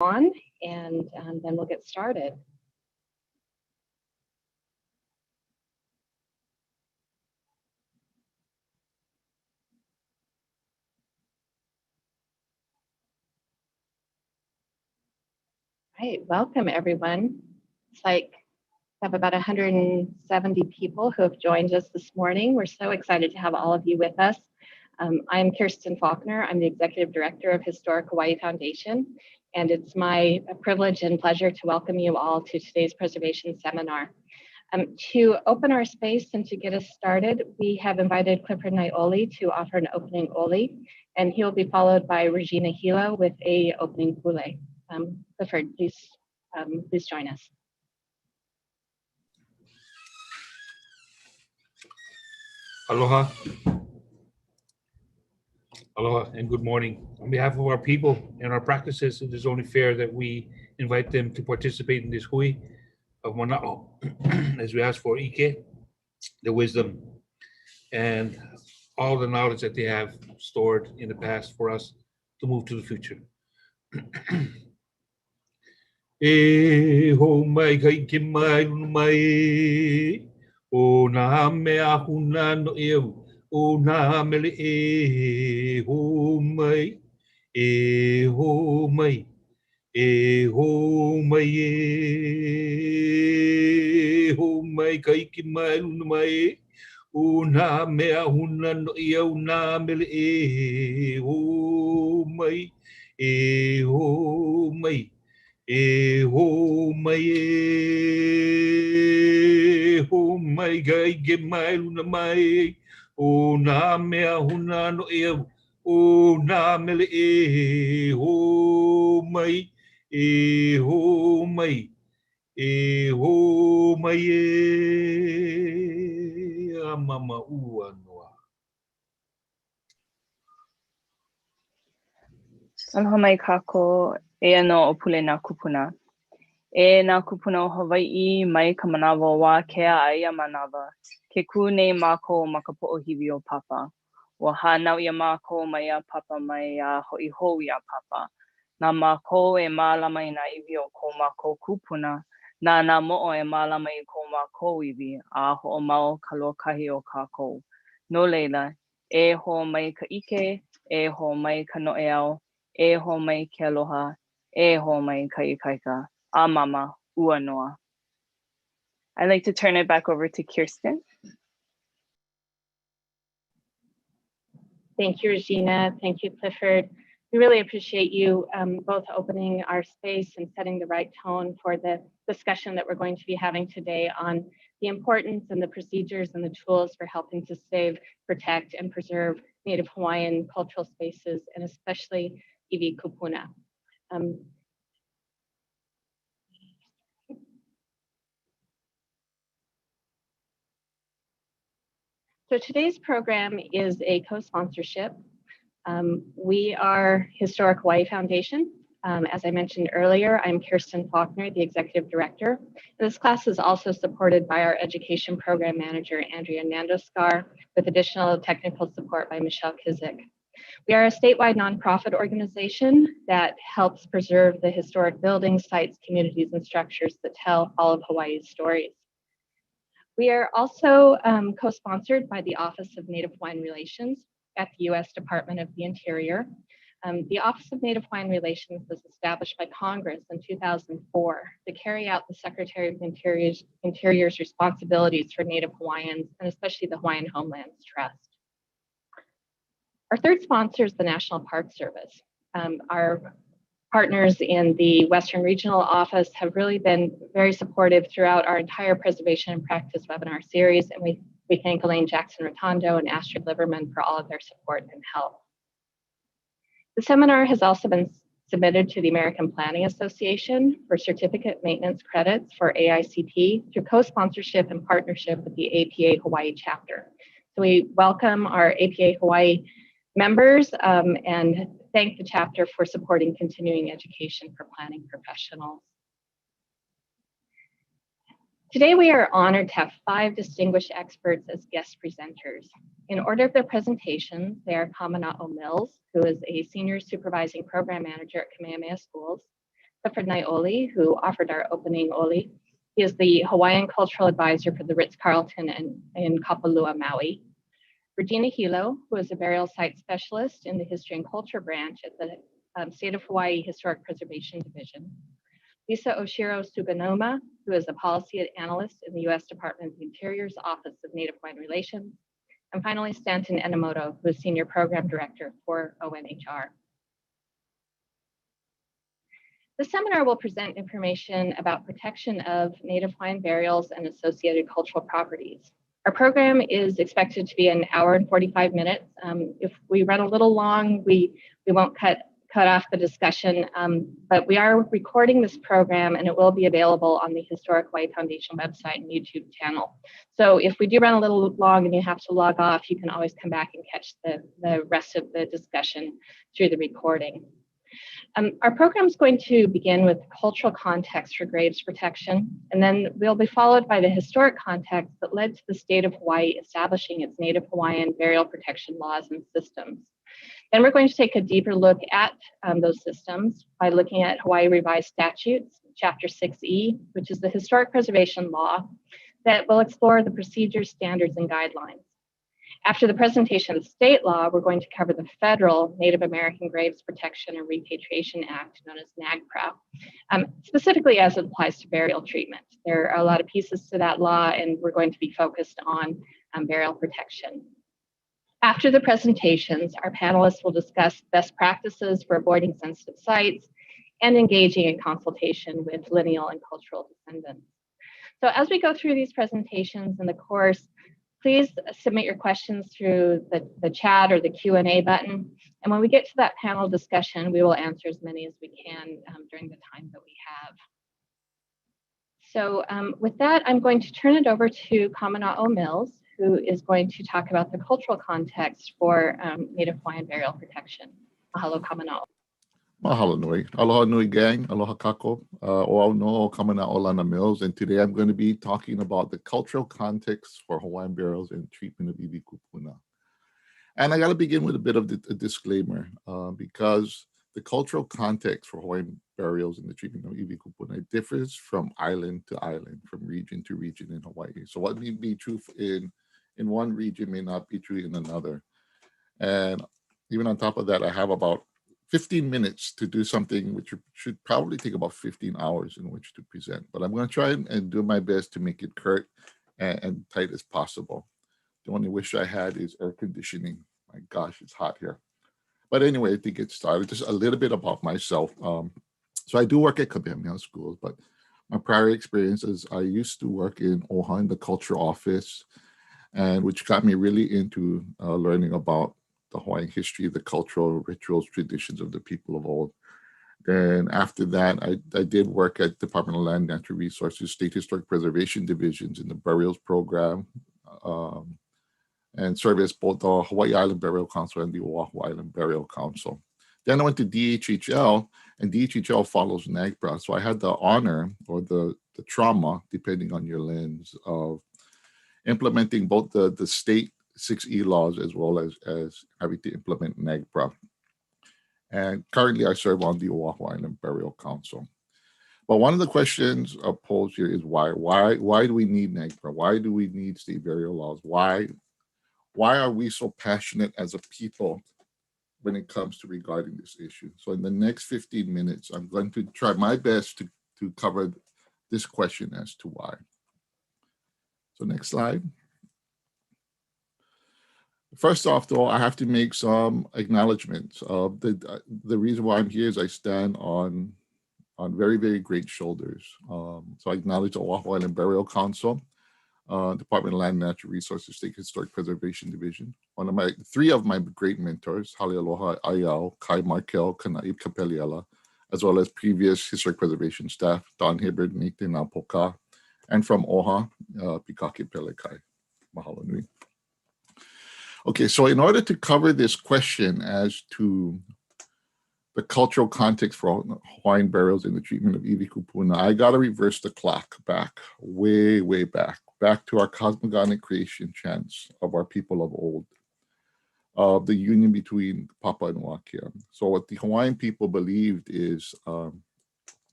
on, and then we'll get started. Right, welcome everyone. It's like we have about 170 people who have joined us this morning. We're so excited to have all of you with us. I'm Kirsten Faulkner. I'm the Executive Director of Historic Hawaii Foundation, and it's my privilege and pleasure to welcome you all to today's preservation seminar. To open our space and to get us started, we have invited Clifford Naioli to offer an opening oli, and he will be followed by Regina Hilo with a opening pule. Clifford, please join us. Aloha. Aloha and good morning. On behalf of our people and our practices, it is only fair that we invite them to participate in this hui of mana'o as we ask for ike, the wisdom, and all the knowledge that they have stored in the past for us to move to the future. E ho mai kai ke mai mai o na mea huna no eu o na mele e ho mai e ho mai e ho mai e ho mai kai ke mai mai o na mea huna no eu na mele e ho mai e ho mai e ho mai gai ke mai luna mai o na mea huna no e o na mele e ho mai e ho mai e ho mai e a mama ua noa. Aloha mai kako e ano o pule nā kupuna. E nā kupuna o Hawaii mai ka manawa wā kea aia manawa. Ke ku nei mākou ma ka poʻohiwi o papa. Ua hānau ia mākou mai a papa mai a hoi hou ia papa. Nā mākou e mālama i nā iwi o kou mākou kupuna. Nā moʻo e mālama i kou mākou iwi a hoʻomau ka lokahi o kākou. No leila, e ho mai ka ike, e ho mai ka noʻeau, e ho mai ke aloha, e ho mai ka ikaika, a mama, ua noa. I'd like to turn it back over to Kirsten. Thank you, Regina. Thank you, Clifford. We really appreciate you both opening our space and setting the right tone for the discussion that we're going to be having today on the importance and the procedures and the tools for helping to save, protect, and preserve Native Hawaiian cultural spaces, and especially iwi kupuna. So today's program is a co-sponsorship. We are Historic Hawaii Foundation. As I mentioned earlier, I'm Kirsten Faulkner, the Executive Director. And this class is also supported by our Education Program Manager, Andrea Nandoskar, with additional technical support by Michelle Kizik. We are a statewide nonprofit organization that helps preserve the historic buildings, sites, communities, and structures that tell all of Hawaii's stories. We are also co-sponsored by the Office of Native Hawaiian Relations at the U.S. Department of the Interior. The Office of Native Hawaiian Relations was established by Congress in 2004 to carry out the Secretary of the Interior's responsibilities for Native Hawaiians, and especially the Hawaiian Homelands Trust. Our third sponsor is the National Park Service. Our partners in the Western Regional Office have really been very supportive throughout our entire preservation and practice webinar series, and we thank Elaine Jackson-Rotondo and Astrid Liverman for all of their support and help. The seminar has also been submitted to the American Planning Association for certificate maintenance credits for AICP through co-sponsorship and partnership with the APA Hawaii chapter. So we welcome our APA Hawaii members and thank the chapter for supporting continuing education for planning professionals. Today we are honored to have 5 distinguished experts as guest presenters. In order of their presentations, they are Kamana Mills, who is a Senior Supervising Program Manager at Kamehameha Schools, Clifford who offered our opening oli. He is the Hawaiian Cultural Advisor for the Ritz-Carlton in Kapalua, Maui. Regina Hilo, who is a burial site specialist in the History and Culture branch at the State of Hawaii Historic Preservation Division. Lisa Oshiro Suganoma, who is a policy analyst in the U.S. Department of the Interior's Office of Native Hawaiian Relations. And finally, Stanton Enomoto, who is Senior Program Director for ONHR. The seminar will present information about protection of Native Hawaiian burials and associated cultural properties. Our program is expected to be an hour and 45 minutes. If we run a little long, we won't cut off the discussion, but we are recording this program and it will be available on the Historic Hawaii Foundation website and YouTube channel. So if we do run a little long and you have to log off, you can always come back and catch the rest of the discussion through the recording. Our program is going to begin with cultural context for graves protection, and then we'll be followed by the historic context that led to the state of Hawaii establishing its Native Hawaiian burial protection laws and systems. Then we're going to take a deeper look at those systems by looking at Hawaii Revised Statutes, Chapter 6E, which is the historic preservation law that will explore the procedures, standards, and guidelines. After the presentation of the state law, we're going to cover the federal Native American Graves Protection and Repatriation Act, known as NAGPRA, specifically as it applies to burial treatment. There are a lot of pieces to that law, and we're going to be focused on burial protection. After the presentations, our panelists will discuss best practices for avoiding sensitive sites and engaging in consultation with lineal and cultural descendants. So as we go through these presentations in the course, please submit your questions through the chat or the Q&A button. And when we get to that panel discussion, we will answer as many as we can during the time that we have. So with that, I'm going to turn it over to Kamana Mills, who is going to talk about the cultural context for Native Hawaiian burial protection. Mahalo, Kamana. Mahalo nui. Aloha nui gang, aloha kako. O no Kamana Olana Mills, and today I'm going to be talking about the cultural context for Hawaiian burials and treatment of iwi kupuna. And I got to begin with a bit of a disclaimer because the cultural context for Hawaiian burials and the treatment of iwi kupuna differs from island to island, from region to region in Hawaii. So what may be true in one region may not be true in another. And even on top of that, I have about 15 minutes to do something which should probably take about 15 hours in which to present. But I'm going to try and do my best to make it curt and tight as possible. The only wish I had is air conditioning. My gosh, it's hot here. But anyway, to get started, just a little bit about myself. So I do work at Kamehameha schools, but my prior experiences, I used to work in OHA in the culture office, and which got me really into learning about the Hawaiian history, the cultural rituals, traditions of the people of old. Then after that, I did work at Department of Land, Natural Resources, State Historic Preservation Divisions in the burials program, and served as both the Hawaii Island Burial Council and the Oahu Island Burial Council. Then I went to DHHL, and DHHL follows NAGPRA. So I had the honor or the trauma, depending on your lens, of implementing both the state 6E laws as well as having to implement NAGPRA. And currently I serve on the Oahu Island Burial Council. But one of the questions posed here is why? Why do we need NAGPRA? Why do we need state burial laws? Why are we so passionate as a people when it comes to regarding this issue? So in the next 15 minutes, I'm going to try my best to cover this question as to why. So next slide. First off, though, I have to make some acknowledgments. The reason why I'm here is I stand on very, very great shoulders. So I acknowledge the Oahu Island Burial Council, Department of Land, Natural Resources, State Historic Preservation Division. Three of my great mentors, Hale Aloha Ayau, Kai Markel, Kanaib Kapeliela, as well as previous historic preservation staff, Don Hibbard, Nathan Napoka, and from OHA, Pikake Pelekai. Mahalo nui. Okay, so in order to cover this question as to the cultural context for Hawaiian burials and the treatment of iwi kupuna, I got to reverse the clock back, way, way back to our cosmogonic creation chants of our people of old, of the union between Papa and Wakia. So what the Hawaiian people believed is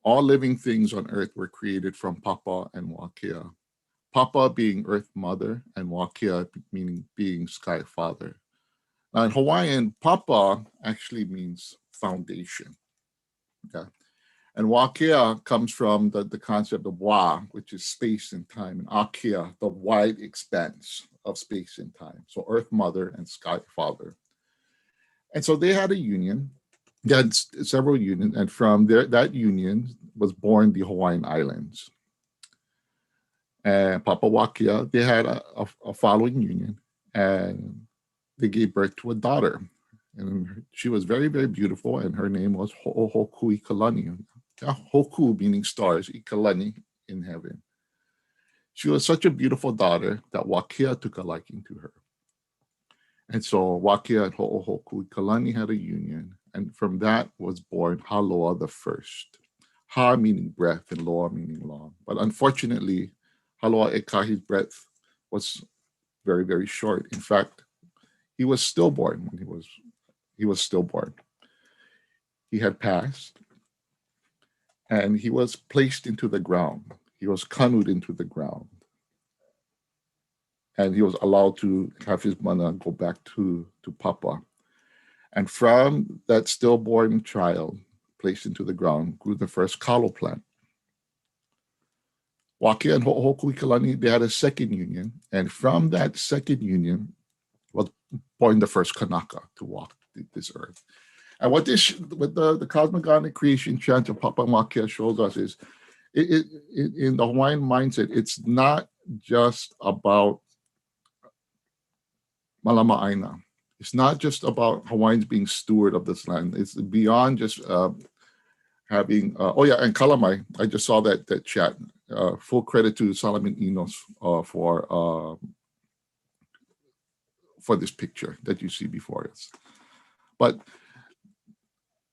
All living things on earth were created from Papa and Wakea. Papa being Earth Mother and Wakea meaning being Sky Father. Now in Hawaiian, Papa actually means foundation. Okay. And Wakea comes from the concept of Wa, which is space and time, and Akea, the wide expanse of space and time. So Earth Mother and Sky Father. And so they had a union. They had several unions, and from that union was born the Hawaiian Islands. And Papa Wakea, they had a following union, and they gave birth to a daughter. And she was very, very beautiful, and her name was Ho'ohoku Ikalani. Hoku meaning stars, Ikalani in heaven. She was such a beautiful daughter that Wakea took a liking to her. And so Wakea and Ho'ohoku Ikalani had a union, and from that was born Haloa the first. Ha meaning breath and loa meaning long. But unfortunately, Haloa Ekahi's breath was very, very short. In fact, he was stillborn when he was stillborn. He had passed, and he was placed into the ground. He was canoed into the ground. And he was allowed to have his mana go back to Papa. And from that stillborn child placed into the ground grew the first kalo plant. Wakea and Ho'ohoku Ikalani, they had a second union. And from that second union was born the first Kanaka to walk this earth. And what the cosmogonic creation chant of Papa Wakea shows us is, in the Hawaiian mindset, it's not just about Malama Aina. It's not just about Hawaiians being steward of this land. It's beyond just having, and Kalamai, I just saw that chat. Full credit to Solomon Enos for this picture that you see before us. But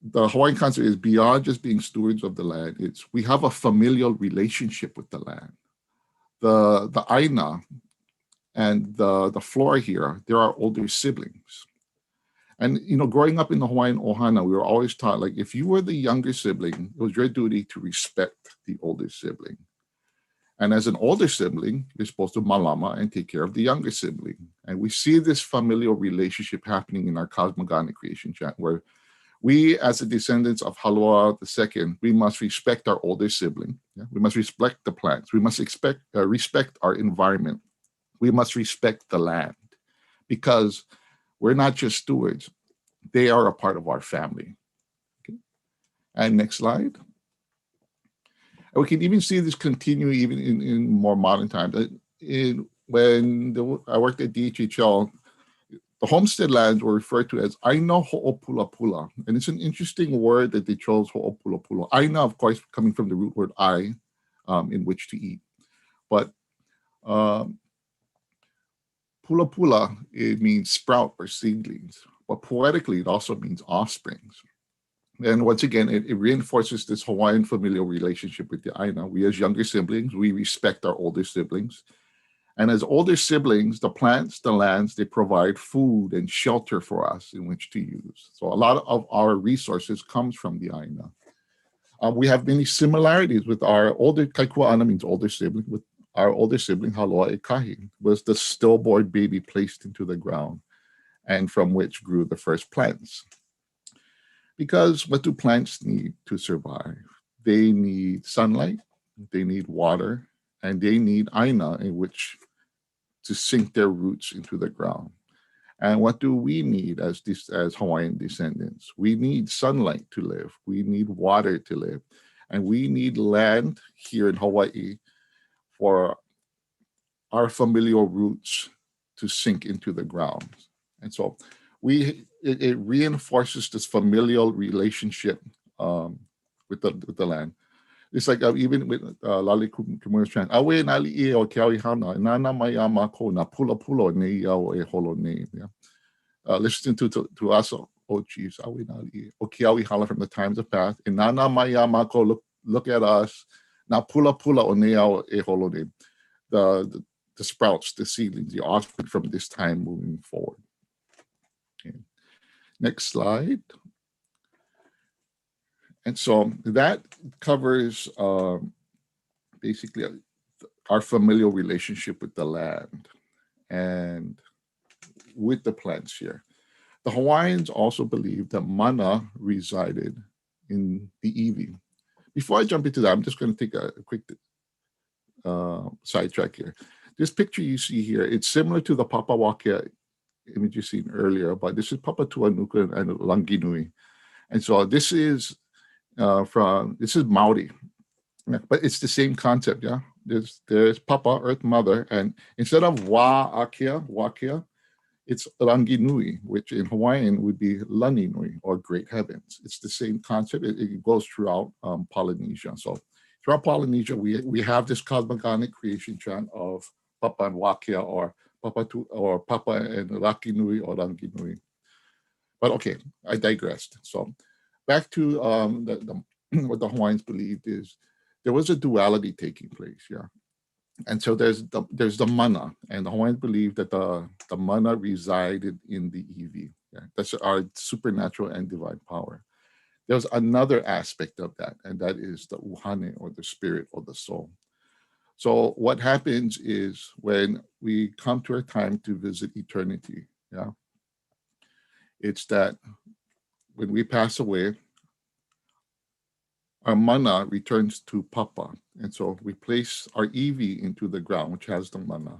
the Hawaiian concept is beyond just being stewards of the land. We have a familial relationship with the land. The Aina and the flora here, there are older siblings. And, growing up in the Hawaiian ohana, we were always taught, like, if you were the younger sibling, it was your duty to respect the older sibling. And as an older sibling, you're supposed to malama and take care of the younger sibling. And we see this familial relationship happening in our cosmogonic creation chant, where we, as the descendants of Haloa II, we must respect our older sibling. Yeah? We must respect the plants. We must respect our environment. We must respect the land, because we're not just stewards. They are a part of our family. Okay. And next slide. And we can even see this continue even in more modern times. When I worked at DHHL, the Homestead Lands were referred to as Aina Ho'opulapula. And it's an interesting word that they chose, Ho'opulapula. Aina, of course, coming from the root word I, in which to eat. But Pula, it means sprout or seedlings. But poetically, it also means offsprings. And once again, it reinforces this Hawaiian familial relationship with the Aina. We as younger siblings, we respect our older siblings. And as older siblings, the plants, the lands, they provide food and shelter for us in which to use. So a lot of our resources comes from the Aina. We have many similarities with our older, Kaikua'ana means older sibling, with our older sibling, Haloa Ekahi, was the stillborn baby placed into the ground, and from which grew the first plants. Because what do plants need to survive? They need sunlight, they need water, and they need Aina in which to sink their roots into the ground. And what do we need as Hawaiian descendants? We need sunlight to live, we need water to live, and we need land here in Hawaii for our familial roots to sink into the ground. And so it reinforces this familial relationship with the land. It's like even with Lali Kumuna's chant, awe nali e o keawi hana, nana maya mako na pula pula ne o e holo ne. Listening to us, oh geez, awe nali o keawi hana from the times of past, and nana maya mako, look at us, na pula pula o ne o e holo ne. The sprouts, the seedlings, the offspring from this time moving forward. Okay. Next slide. And so that covers basically our familial relationship with the land and with the plants here. The Hawaiians also believed that mana resided in the iwi. Before I jump into that, I'm just going to take a quick sidetrack here. This picture you see here, it's similar to the Papawakia image you seen earlier, but this is Papatuanuka and Langinui. And so this is Maui, but it's the same concept, yeah? There's Papa, Earth Mother, and instead of Wakia, it's Ranginui, which in Hawaiian would be Laninui, or Great Heavens. It's the same concept. It goes throughout Polynesia. So throughout Polynesia, we have this cosmogonic creation chant of Papa and Wakia, or Papa and Rakinui or Ranginui. But okay, I digressed. So back to what the Hawaiians believed is there was a duality taking place, yeah. And so there's the mana, and the Hawaiians believe that the mana resided in the iwi. Yeah? That's our supernatural and divine power. There's another aspect of that, and that is the uhane, or the spirit, or the soul. So what happens is when we come to a time to visit eternity, yeah, it's that when we pass away, our mana returns to Papa. And so we place our iwi into the ground, which has the mana.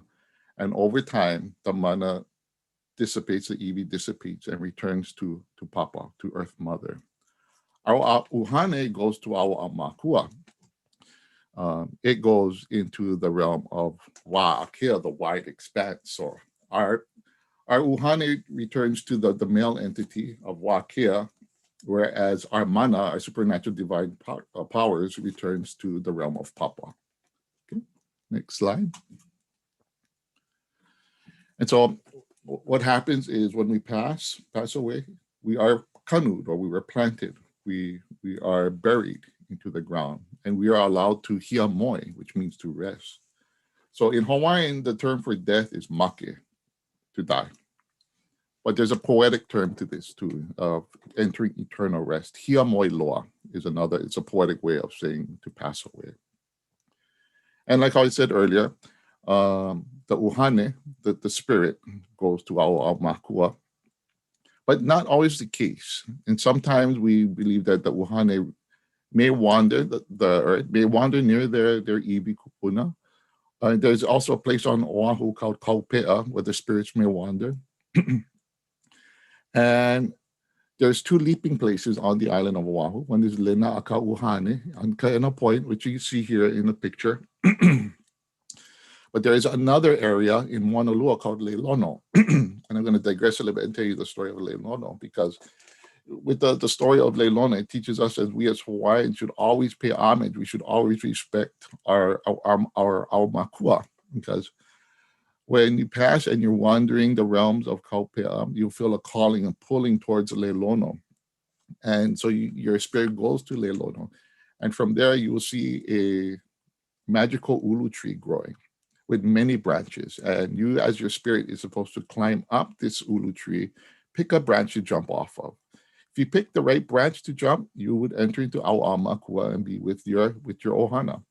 And over time, the mana dissipates, the iwi dissipates and returns to Papa, to Earth Mother. Our uhane goes to our makua. It goes into the realm of wa'akea, the wide expanse. So our uhane returns to the male entity of wa'akea, whereas our mana, our supernatural divine powers, returns to the realm of Papa. Okay, next slide. And so what happens is when we pass away, we are kanu'd, or we were planted. We are buried into the ground, and we are allowed to hiamoi, which means to rest. So in Hawaiian, the term for death is make, to die. But there's a poetic term to this too, of entering eternal rest. Hiamoi loa is another, it's a poetic way of saying to pass away. And like I said earlier, the uhane, the spirit, goes to our makua, but not always the case. And sometimes we believe that the uhane may wander, the earth may wander near their iwi kupuna. There's also a place on Oahu called Kaupea where the spirits may wander. And there's two leaping places on the island of Oahu. One is Lena Aka Uhane on Kaena Point, which you see here in the picture. But there is another area in Moanalua called Leilono. And I'm going to digress a little bit and tell you the story of Leilono, because with the story of Leilono, it teaches us that we as Hawaiians should always pay homage. We should always respect our makua, because when you pass and you're wandering the realms of Kaupea, you feel a calling and pulling towards Leilono. And so your spirit goes to Leilono. And from there, you will see a magical ulu tree growing with many branches. And you, as your spirit, is supposed to climb up this ulu tree, pick a branch to jump off of. If you pick the right branch to jump, you would enter into Auamakua and be with your ohana.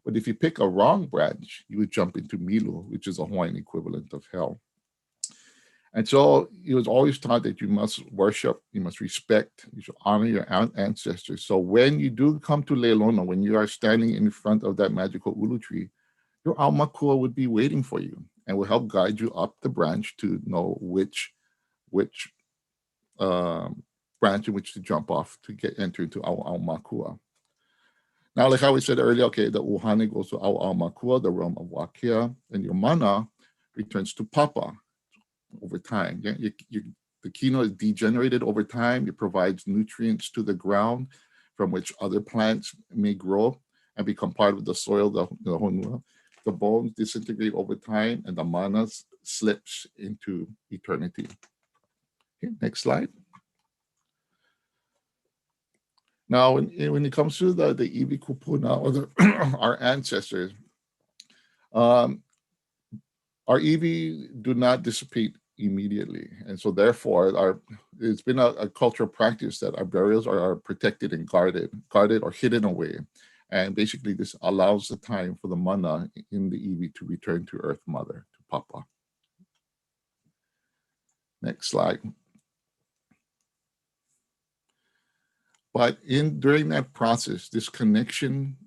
But if you pick a wrong branch, you would jump into Milu, which is a Hawaiian equivalent of hell. And so it was always taught that you must worship, you must respect, you should honor your ancestors. So when you do come to Leilono, when you are standing in front of that magical ulu tree, your aumakua would be waiting for you and will help guide you up the branch to know which branch in which to jump off to enter into our aumakua. Now, like how we said earlier, okay, the uhane goes to our makua, the realm of Wakia, and your mana returns to Papa over time. Yeah? The kino is degenerated over time. It provides nutrients to the ground from which other plants may grow and become part of the soil, the honua. The bones disintegrate over time, and the mana slips into eternity. Okay, next slide. Now, when it comes to the iwi kupuna, or our ancestors, our iwi do not dissipate immediately. And so therefore, it's been a cultural practice that our burials are protected and guarded or hidden away. And basically this allows the time for the mana in the iwi to return to Earth Mother, to Papa. Next slide. But during that process, this connection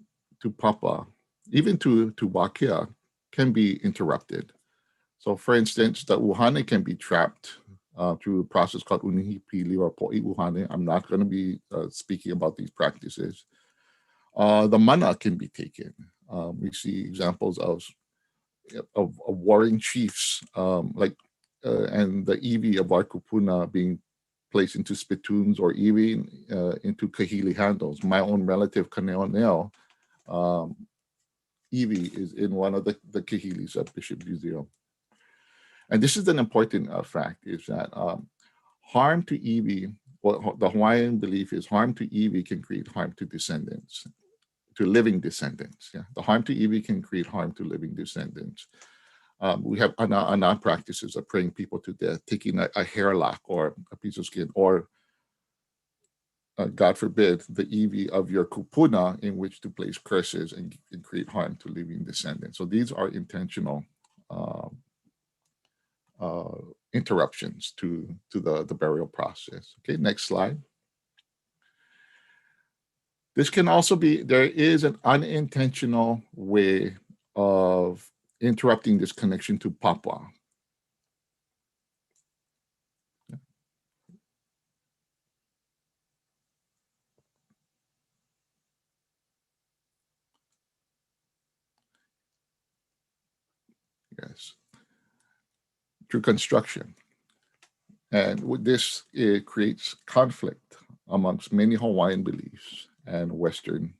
to Papa, even to Wakea, can be interrupted. So for instance, the uhane can be trapped through a process called unihipili or po'i uhane. I'm not going to be speaking about these practices. The mana can be taken. We see examples of warring chiefs, and the iwi of our kupuna being placed into spittoons or even into kahili handles. My own relative, Kaneoneo, iwi is in one of the kahilis at Bishop Museum. And this is an important fact, is that harm to iwi, what the Hawaiian belief is, harm to iwi can create harm to descendants, to living descendants. Yeah, the harm to iwi can create harm to living descendants. We have ana practices of praying people to death, taking a hair lock or a piece of skin, or God forbid, the iwi of your kupuna in which to place curses and create harm to living descendants. So these are intentional interruptions to the burial process. Okay, next slide. This can also be, there is an unintentional way of interrupting this connection to Papa. Yes, through construction. And with this, it creates conflict amongst many Hawaiian beliefs and Western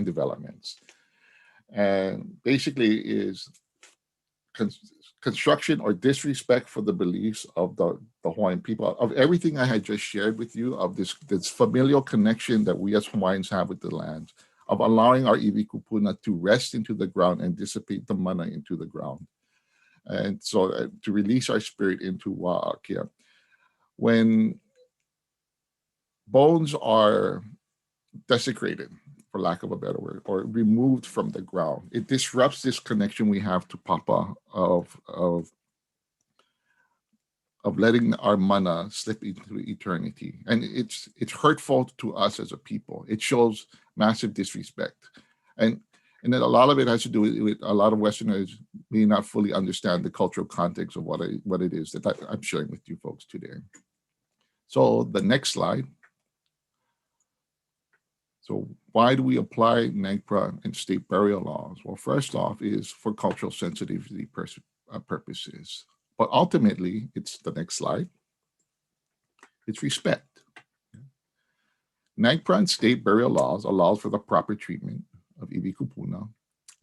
developments. And basically is construction or disrespect for the beliefs of the Hawaiian people, of everything I had just shared with you, of this familial connection that we as Hawaiians have with the land, of allowing our iwi kupuna to rest into the ground and dissipate the mana into the ground. And so to release our spirit into wa'akea. When bones are desecrated, for lack of a better word, or removed from the ground, it disrupts this connection we have to Papa of letting our mana slip into eternity. And it's hurtful to us as a people. It shows massive disrespect. And then a lot of it has to do with a lot of Westerners may not fully understand the cultural context of what it is that I'm sharing with you folks today. So the next slide. So why do we apply NAGPRA and state burial laws? Well, first off is for cultural sensitivity purposes. But ultimately, it's the next slide. It's respect. NAGPRA and state burial laws allows for the proper treatment of iwi kupuna.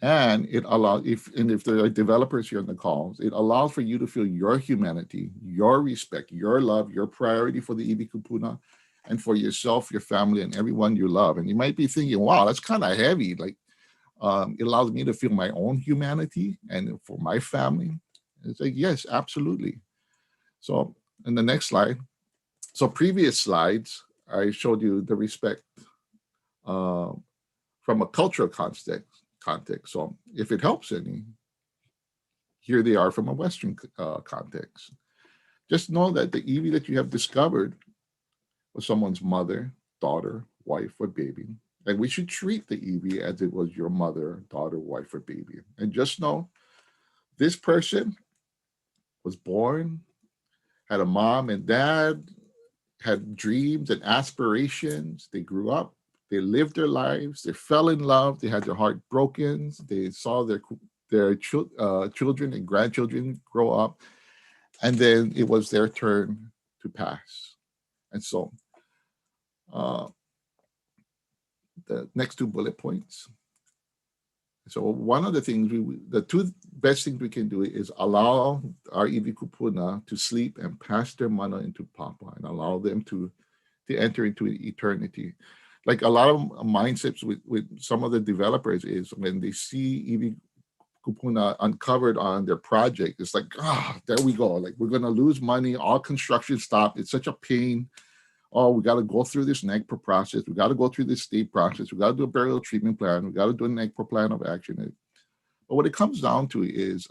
And it allows, if there are developers here on the calls, it allows for you to feel your humanity, your respect, your love, your priority for the iwi kupuna, and for yourself, your family, and everyone you love. And you might be thinking, wow, that's kind of heavy. Like, it allows me to feel my own humanity and for my family. It's like, yes, absolutely. So in the next slide, so previous slides, I showed you the respect from a cultural context. So if it helps any, here they are from a Western context. Just know that the iwi that you have discovered was someone's mother, daughter, wife, or baby. And we should treat the iwi as it was your mother, daughter, wife, or baby. And just know this person was born, had a mom and dad, had dreams and aspirations. They grew up, they lived their lives, they fell in love, they had their heart broken, they saw their children and grandchildren grow up, and then it was their turn to pass. And so the next two bullet points. So one of the things, the two best things we can do is allow our iwi kupuna to sleep and pass their mana into Papa and allow them to enter into eternity. Like a lot of mindsets with some of the developers is when they see iwi kupuna uncovered on their project. It's like, there we go. Like, we're going to lose money. All construction stopped. It's such a pain. Oh, we got to go through this NAGPRA process. We got to go through this state process. We got to do a burial treatment plan. We got to do a NAGPRA plan of action. But what it comes down to is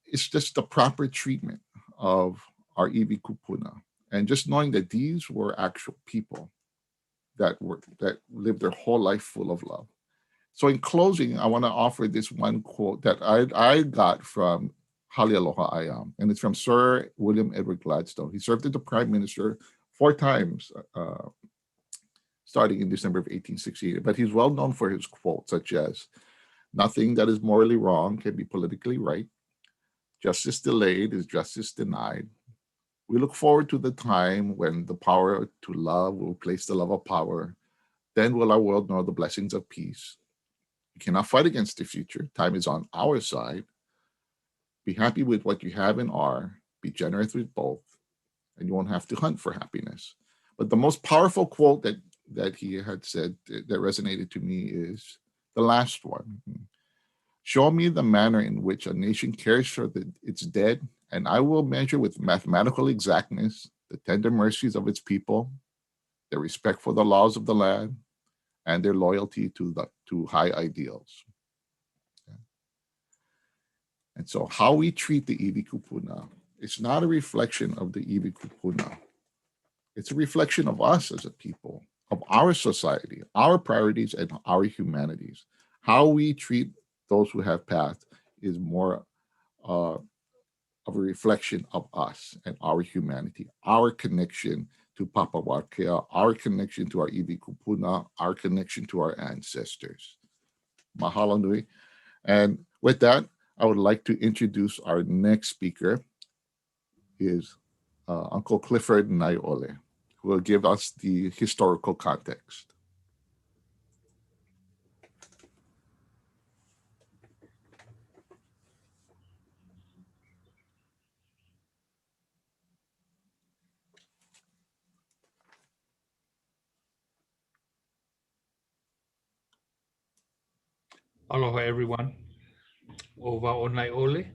it's just the proper treatment of our iwi kupuna. And just knowing that these were actual people that lived their whole life full of love. So in closing, I want to offer this one quote that I got from Halealoha Ayam, and it's from Sir William Edward Gladstone. He served as the Prime Minister 4 times, starting in December of 1868. But he's well known for his quotes, such as, "Nothing that is morally wrong can be politically right. Justice delayed is justice denied. We look forward to the time when the power to love will replace the love of power. Then will our world know the blessings of peace. We cannot fight against the future. Time is on our side. Be happy with what you have and are. Be generous with both, and you won't have to hunt for happiness." But the most powerful quote that he had said that resonated to me is the last one. "Show me the manner in which a nation cares for its dead, and I will measure with mathematical exactness the tender mercies of its people, their respect for the laws of the land, and their loyalty to high ideals." And so how we treat the iwi kupuna, it's not a reflection of the iwi kupuna. It's a reflection of us as a people, of our society, our priorities, and our humanities. How we treat those who have passed is more of a reflection of us and our humanity, our connection to Papa Wakea, our connection to our iwi kupuna, our connection to our ancestors. Mahalo nui. And with that, I would like to introduce our next speaker, is Uncle Clifford Naiole, who will give us the historical context. Aloha, everyone. O wao Naiole,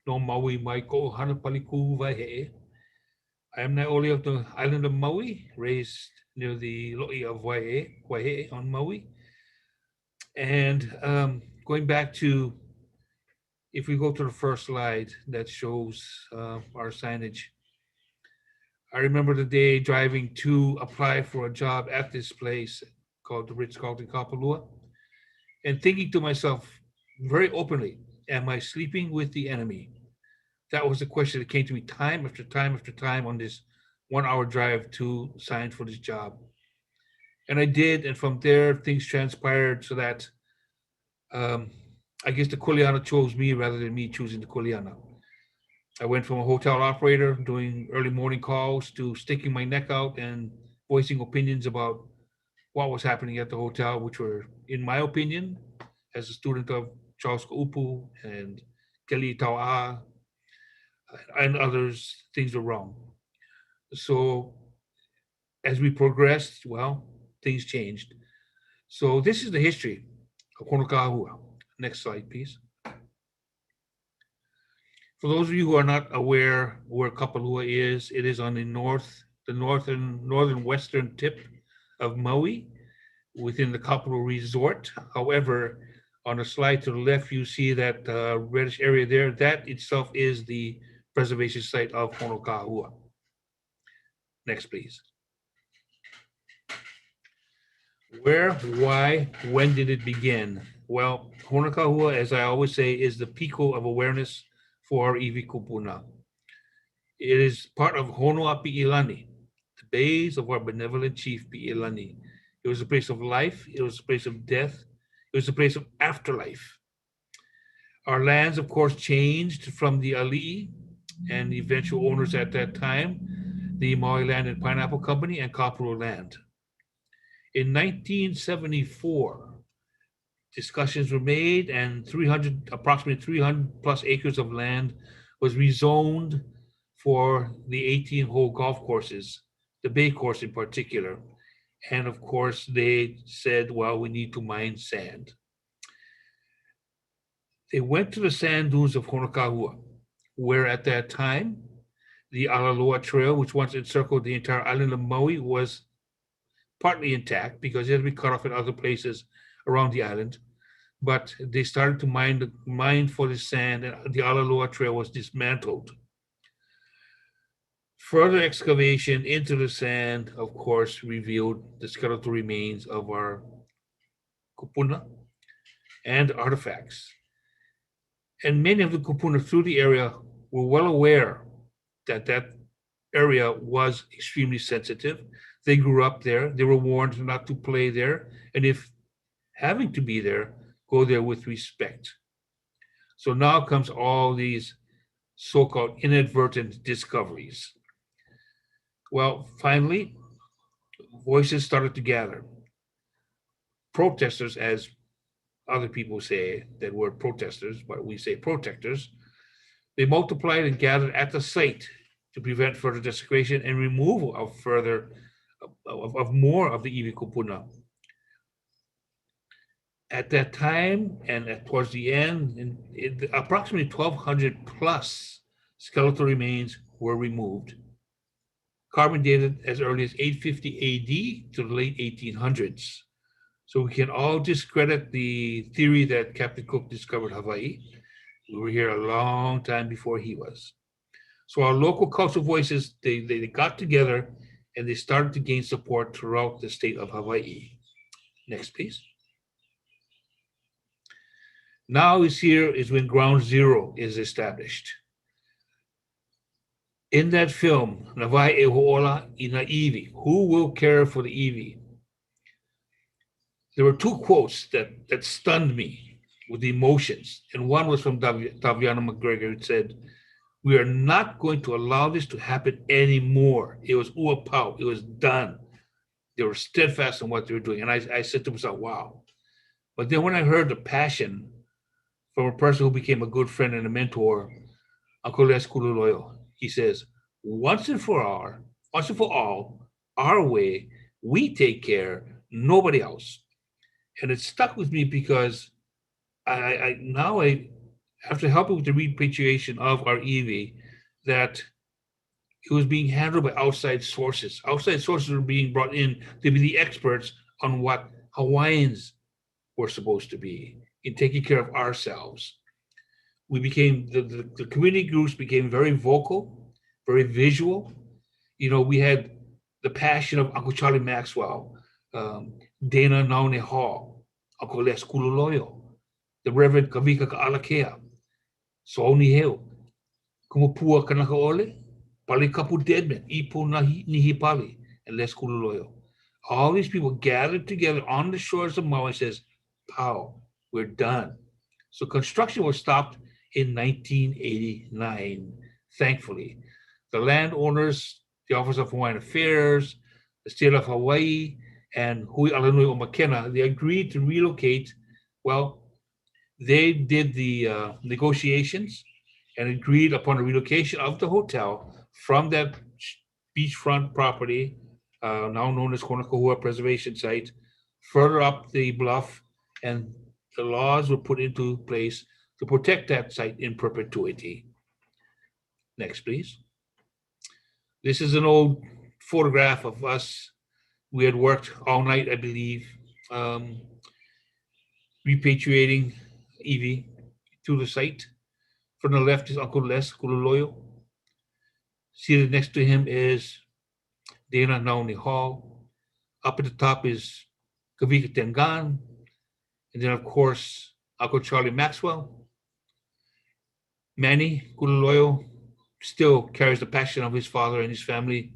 no Maui mai ko hanapaliku waihe'e. I am Naiole of the island of Maui, raised near the lo'i of Waihe'e on Maui. And going back to, if we go to the first slide that shows our signage, I remember the day driving to apply for a job at this place called the Ritz-Carlton Kapalua, and thinking to myself very openly, am I sleeping with the enemy? That was the question that came to me time after time after time on this 1-hour drive to sign for this job. And I did, and from there, things transpired so that I guess the Kuleana chose me rather than me choosing the Kuleana. I went from a hotel operator doing early morning calls to sticking my neck out and voicing opinions about what was happening at the hotel, which were, in my opinion, as a student of Charles Ka'upu and Kelly Tau'a and others, things were wrong. So as we progressed, well, things changed. So this is the history of Honokahua. Next slide, please. For those of you who are not aware where Kapalua is, it is on the northern western tip of Maui, within the Kapalua Resort. However, on the slide to the left, you see that reddish area there. That itself is the preservation site of Honokahua. Next, please. Where, why, when did it begin? Well, Honokahua, as I always say, is the pico of awareness for our iwi kupuna. It is part of Honua Pi'ilani, the base of our benevolent chief Pi'ilani. It was a place of life, it was a place of death, it was a place of afterlife. Our lands, of course, changed from the Ali'i and the eventual owners at that time, the Maui Land and Pineapple Company and Kapalua Land. In 1974, discussions were made and approximately 300 plus acres of land was rezoned for the 18-hole golf courses, the Bay Course in particular. And of course, they said, well, we need to mine sand. They went to the sand dunes of Honokahua, where at that time, the Alalua Trail, which once encircled the entire island of Maui, was partly intact because it had been cut off in other places around the island. But they started to mine for the sand, and the Alalua Trail was dismantled. Further excavation into the sand, of course, revealed the skeletal remains of our kupuna and artifacts. And many of the kupuna through the area were well aware that that area was extremely sensitive. They grew up there. They were warned not to play there. And if having to be there, go there with respect. So now comes all these so-called inadvertent discoveries. Well, finally, voices started to gather. Protesters, as other people say that were protesters, but we say protectors, they multiplied and gathered at the site to prevent further desecration and removal of more of the iwi kupuna. At that time, and towards the end, approximately 1,200 plus skeletal remains were removed, carbon dated as early as 850 AD to the late 1800s. So we can all discredit the theory that Captain Cook discovered Hawaii. We were here a long time before he was. So our local cultural voices, they got together and they started to gain support throughout the state of Hawaii. Next, please. Now is when ground zero is established. In that film, Nawai e Ho'ola ina iwi, who will care for the iwi? There were two quotes that stunned me with emotions. And one was from Taviana McGregor. It said, "We are not going to allow this to happen anymore." It was ua pau, it was done. They were steadfast in what they were doing. And I said to myself, wow. But then when I heard the passion from a person who became a good friend and a mentor, Uncle Les Kululoyo, he says, once and for all, our way, we take care, nobody else. And it stuck with me because I after helping with the repatriation of our iwi, that it was being handled by outside sources. Outside sources were being brought in to be the experts on what Hawaiians were supposed to be in taking care of ourselves. We became, the community groups became very vocal, very visual. You know, we had the passion of Uncle Charlie Maxwell, Dana Naune Hall, Uncle Les Kululoyo, the Reverend Kavika Ka'alakea, So'oni Hill, Kumapua Kanakaole, Pali Kapu Deadman, Ipo Nihipali, and Les Kululoyo. All these people gathered together on the shores of Maui and says, "Pow, we're done." So construction was stopped in 1989, thankfully. The landowners, the Office of Hawaiian Affairs, the State of Hawaii, and Hui Alanui o Makena, they agreed to relocate. Well, they did the negotiations and agreed upon the relocation of the hotel from that beachfront property, now known as Konakahua Preservation Site, further up the bluff, and the laws were put into place to protect that site in perpetuity. Next, please. This is an old photograph of us. We had worked all night, I believe, repatriating iwi to the site. From the left is Uncle Les Kululoyo. Seated next to him is Dana Nauni Hall. Up at the top is Kavika Tengan. And then, of course, Uncle Charlie Maxwell. Manny Kululoyo still carries the passion of his father and his family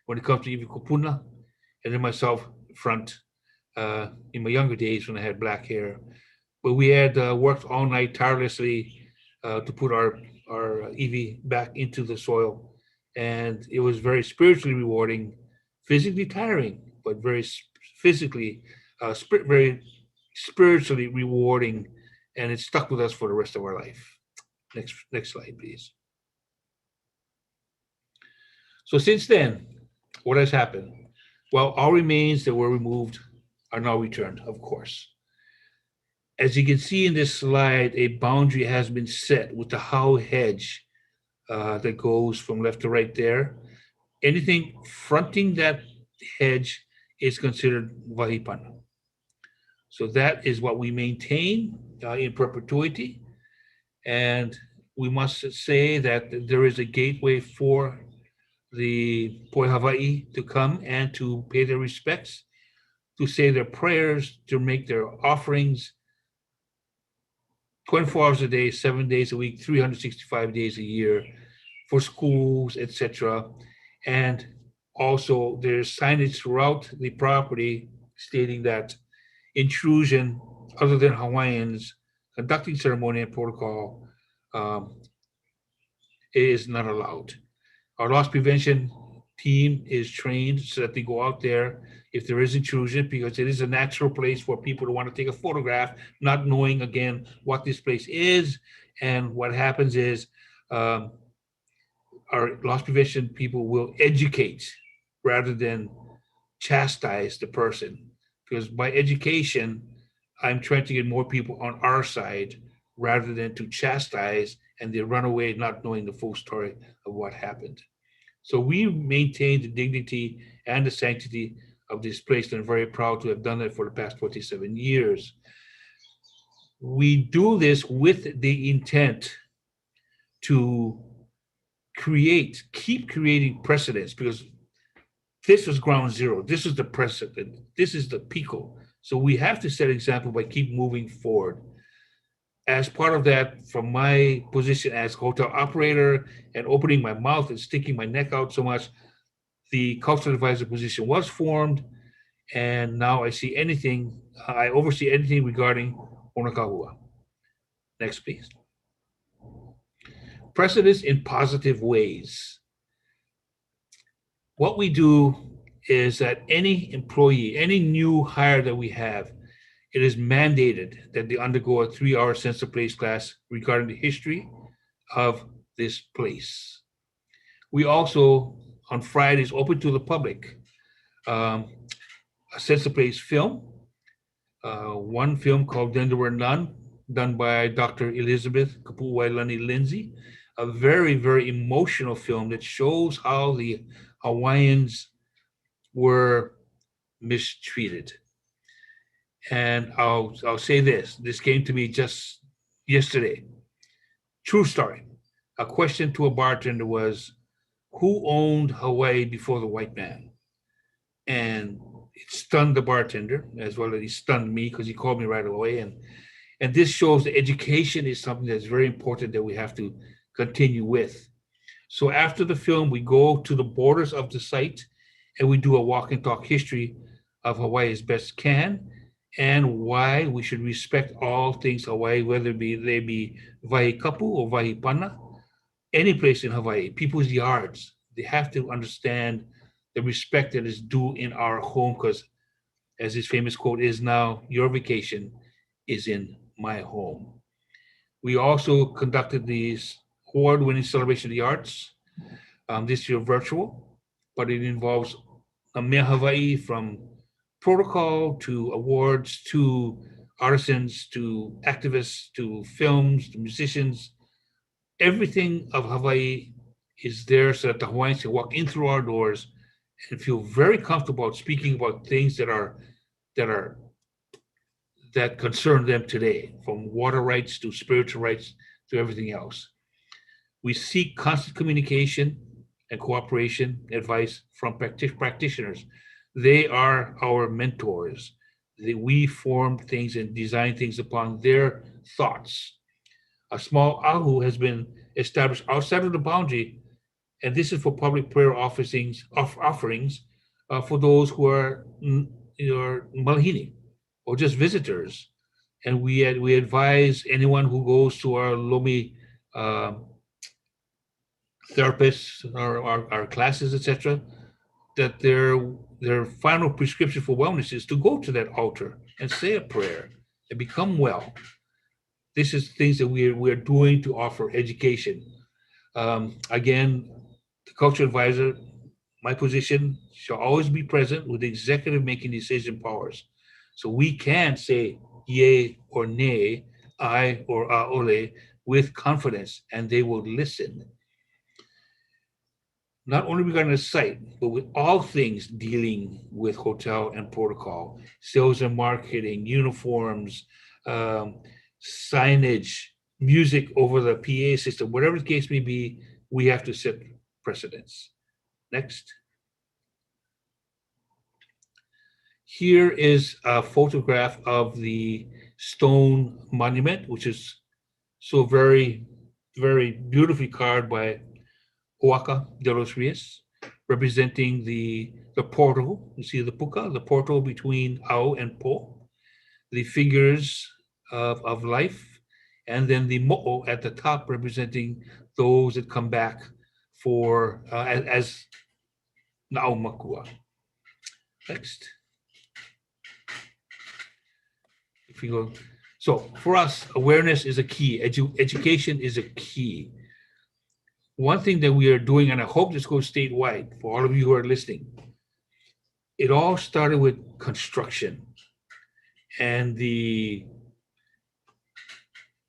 when it comes to iwi kupuna. And then myself front in my younger days when I had black hair. But we had worked all night tirelessly to put our iwi back into the soil. And it was very spiritually rewarding, physically tiring, but very physically, very spiritually rewarding. And it stuck with us for the rest of our life. Next slide, please. So since then, what has happened? Well, all remains that were removed are now returned, of course. As you can see in this slide, a boundary has been set with the how hedge that goes from left to right there. Anything fronting that hedge is considered wahipana. So that is what we maintain in perpetuity. And we must say that there is a gateway for the Poi Hawaii to come and to pay their respects, to say their prayers, to make their offerings 24 hours a day, 7 days a week, 365 days a year for schools, etc. And also there's signage throughout the property stating that intrusion other than Hawaiians conducting ceremony and protocol is not allowed. Our loss prevention team is trained so that they go out there if there is intrusion, because it is a natural place for people to want to take a photograph, not knowing again what this place is. And what happens is our loss prevention people will educate rather than chastise the person, because by education, I'm trying to get more people on our side rather than to chastise and they run away not knowing the full story of what happened. So we maintain the dignity and the sanctity of this place, and I'm very proud to have done it for the past 27 years. We do this with the intent to keep creating precedents, because this was ground zero. This is the precedent. This is the pico. So we have to set example by keep moving forward. As part of that, from my position as hotel operator and opening my mouth and sticking my neck out so much, the cultural advisor position was formed, and now I oversee anything regarding Onakahua. Next, please. Precedence in positive ways. What we do is that any employee, any new hire that we have, it is mandated that they undergo a 3-hour sense of place class regarding the history of this place. We also, on Fridays, open to the public, a sense of place film, one film called Then There Were None, done by Dr. Elizabeth Kapu'uwailani-Lindsay, a very, very emotional film that shows how the Hawaiians were mistreated. And I'll say this came to me just yesterday. True story. A question to a bartender was, who owned Hawaii before the white man? And it stunned the bartender, as well as he stunned me because he called me right away. And this shows that education is something that's very important that we have to continue with. So after the film, we go to the borders of the site and we do a walk and talk history of Hawaii as best can, and why we should respect all things Hawaii, whether they be Vaikapu or Vahipana, any place in Hawaii, people's yards. They have to understand the respect that is due in our home, because as this famous quote is now, your vacation is in my home. We also conducted these award-winning Celebration of the Arts, this year virtual, but it involves a mea Hawaii, from protocol to awards to artisans to activists to films to musicians. Everything of Hawaii is there so that the Hawaiians can walk in through our doors and feel very comfortable speaking about things that concern them today, from water rights to spiritual rights to everything else. We seek constant communication and cooperation, advice from practitioners. They are our mentors. We form things and design things upon their thoughts. A small ahu has been established outside of the boundary, and this is for public prayer offerings for those who are malahini or just visitors. And we advise anyone who goes to our Lomi therapists, our classes, etc., that their final prescription for wellness is to go to that altar and say a prayer and become well. This is things that we're doing to offer education. Again, the cultural advisor, my position shall always be present with the executive making decision powers. So we can say, yea or nay, aye or aole, with confidence, and they will listen. Not only regarding the site, but with all things dealing with hotel and protocol, sales and marketing, uniforms, signage, music over the PA system, whatever the case may be, we have to set precedents. Next. Here is a photograph of the stone monument, which is so very, very beautifully carved by Oaxaca de los Rios, representing the portal. You see the puka, the portal between Au and Po, the figures of life, and then the mo'o at the top representing those that come back for as Na'au Makua. Next. If you go, so for us, awareness is a key. Education is a key. One thing that we are doing, and I hope this goes statewide for all of you who are listening, it all started with construction. And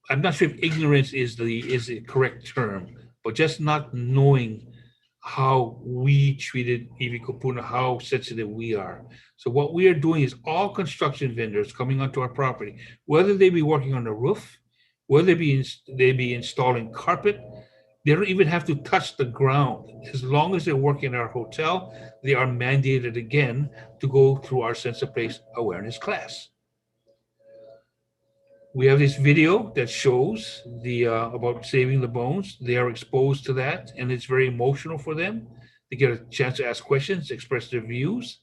I'm not sure if ignorance is the correct term, but just not knowing how we treated iwi kupuna, how sensitive we are. So what we are doing is all construction vendors coming onto our property, whether they be working on the roof, whether they be installing carpet, they don't even have to touch the ground. As long as they're working in our hotel, they are mandated again to go through our sense of place awareness class. We have this video that shows about saving the bones. They are exposed to that, and it's very emotional for them. They get a chance to ask questions, express their views.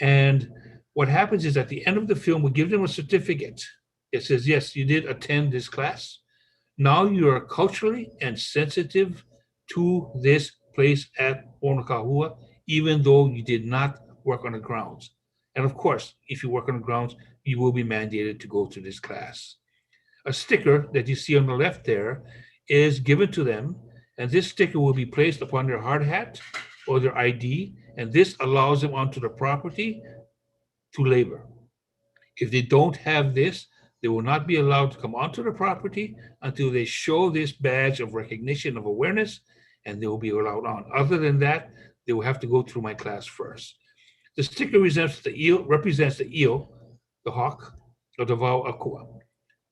And what happens is at the end of the film, we give them a certificate. It says, yes, you did attend this class. Now you are culturally and sensitive to this place at Onakahua, even though you did not work on the grounds. And of course, if you work on the grounds, you will be mandated to go to this class. A sticker that you see on the left there is given to them, and this sticker will be placed upon their hard hat or their ID, and this allows them onto the property to labor. If they don't have this, they will not be allowed to come onto the property until they show this badge of recognition of awareness, and they will be allowed on. Other than that, they will have to go through my class first. The sticker represents the eel, the hawk of the Wau Akua,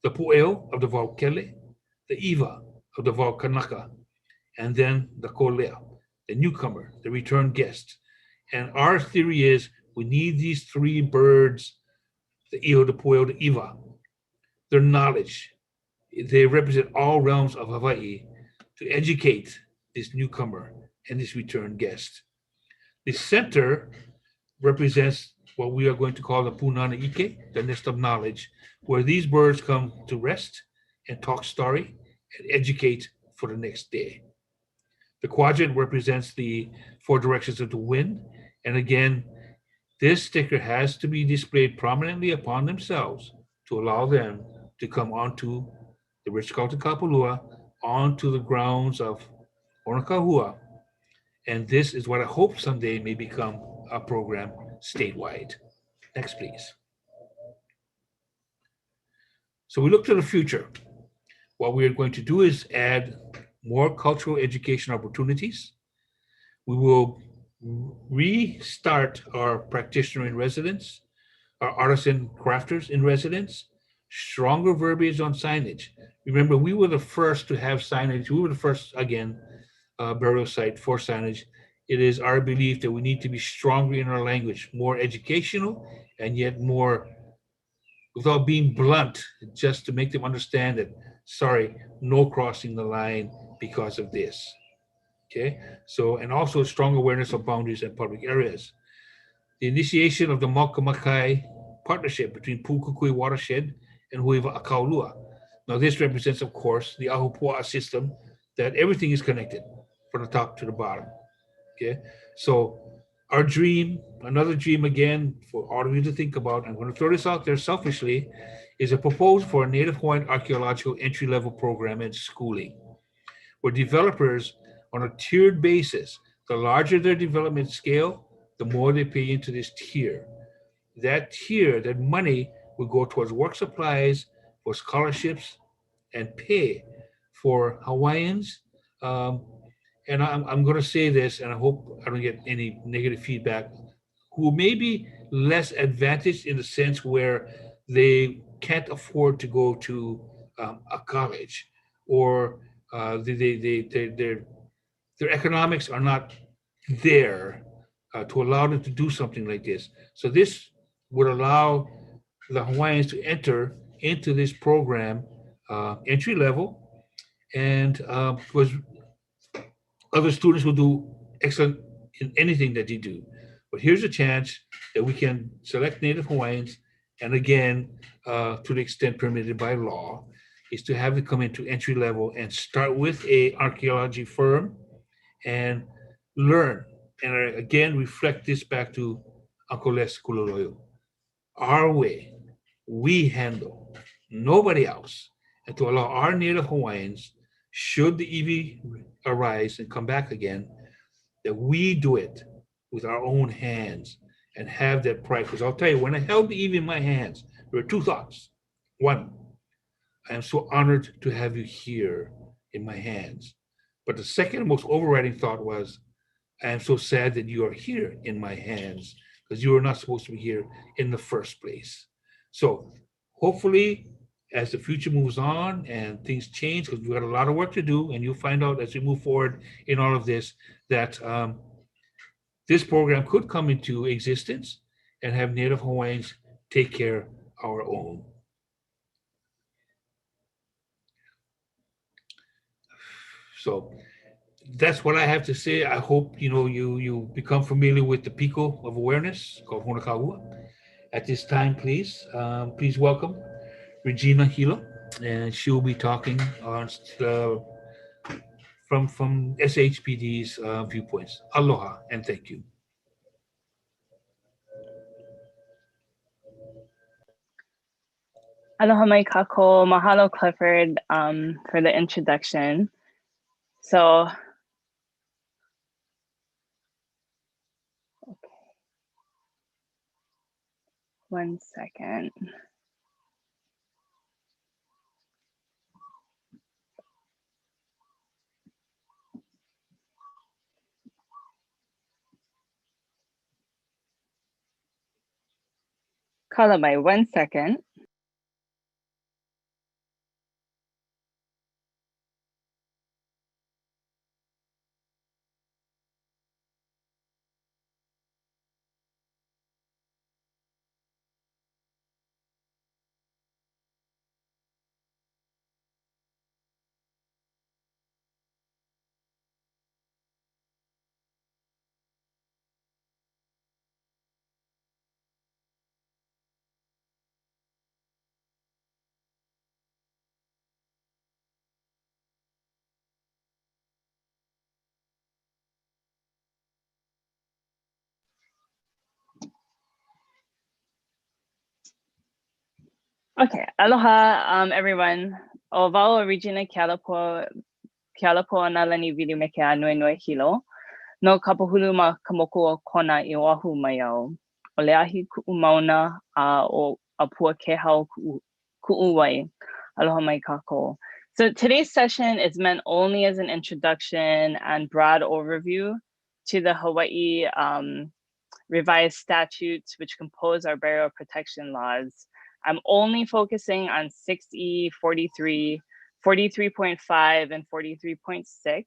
the pu'eo of the Wau Kele, the iwa of the Wau Kanaka, and then the kolea, the newcomer, the return guest. And our theory is we need these three birds, the eo, the pu'eo, the iwa, their knowledge. They represent all realms of Hawaii to educate this newcomer and this return guest. The center represents what we are going to call the Punana Ike, the nest of knowledge, where these birds come to rest and talk story and educate for the next day. The quadrant represents the four directions of the wind. And again, this sticker has to be displayed prominently upon themselves to allow them to come onto the Ritz-Carlton Kapalua, onto the grounds of Onakahua. And this is what I hope someday may become a program statewide. Next, please. So we look to the future. What we are going to do is add more cultural education opportunities. We will restart our practitioner in residence, our artisan crafters in residence, stronger verbiage on signage. Remember, we were the first to have signage. We were the first, again, burial site for signage. It is our belief that we need to be stronger in our language, more educational, and yet more, without being blunt, just to make them understand that, sorry, no crossing the line because of this. Okay, so, and also strong awareness of boundaries and public areas. The initiation of the Makamakai partnership between Pukukui Watershed and Huiva Akaulua. Now this represents, of course, the Ahupua'a system, that everything is connected from the top to the bottom. Okay, so our dream, another dream again for all of you to think about, I'm going to throw this out there selfishly, is a proposal for a Native Hawaiian archaeological entry-level program and schooling, where developers on a tiered basis, the larger their development scale, the more they pay into this tier. That tier, that money will go towards work supplies, for scholarships, and pay for Hawaiians. And I'm going to say this, and I hope I don't get any negative feedback, who may be less advantaged in the sense where they can't afford to go to a college, or their economics are not there to allow them to do something like this. So this would allow the Hawaiians to enter into this program entry level, and because other students will do excellent in anything that they do. But here's a chance that we can select Native Hawaiians, and again, to the extent permitted by law, is to have them come into entry level and start with a archaeology firm and learn. And again, reflect this back to Uncle Les Kulaloyo. Our way, we handle, nobody else. And to allow our Native Hawaiians, should the EV arise and come back again, that we do it with our own hands and have that pride. Because I'll tell you, when I held the EV in my hands, there were two thoughts. One, I am so honored to have you here in my hands. But the second most overriding thought was, I am so sad that you are here in my hands, because you are not supposed to be here in the first place. So hopefully, as the future moves on and things change, because we've got a lot of work to do, and you'll find out as we move forward in all of this, that this program could come into existence and have Native Hawaiians take care of our own. So that's what I have to say. I hope you become familiar with the Pico of awareness called Honakaua. At this time, please welcome Regina Hilo, and she'll be talking on from SHPD's viewpoints. Aloha and thank you. Aloha mai kako, mahalo Clifford for the introduction. So, okay. 1 second. Kala mai, 1 second. Okay, aloha everyone. O wao Regina KeʻalapuaonālaniwikimekeānuenueHilo. No kapahulu ma ka moku o kona I oahu mai au. O le ahi ku'u mauna o apua ke hau ku'u wai. Aloha mai kako. So today's session is meant only as an introduction and broad overview to the Hawaii revised statutes which compose our burial protection laws. I'm only focusing on 6E, 43, 43.5, and 43.6.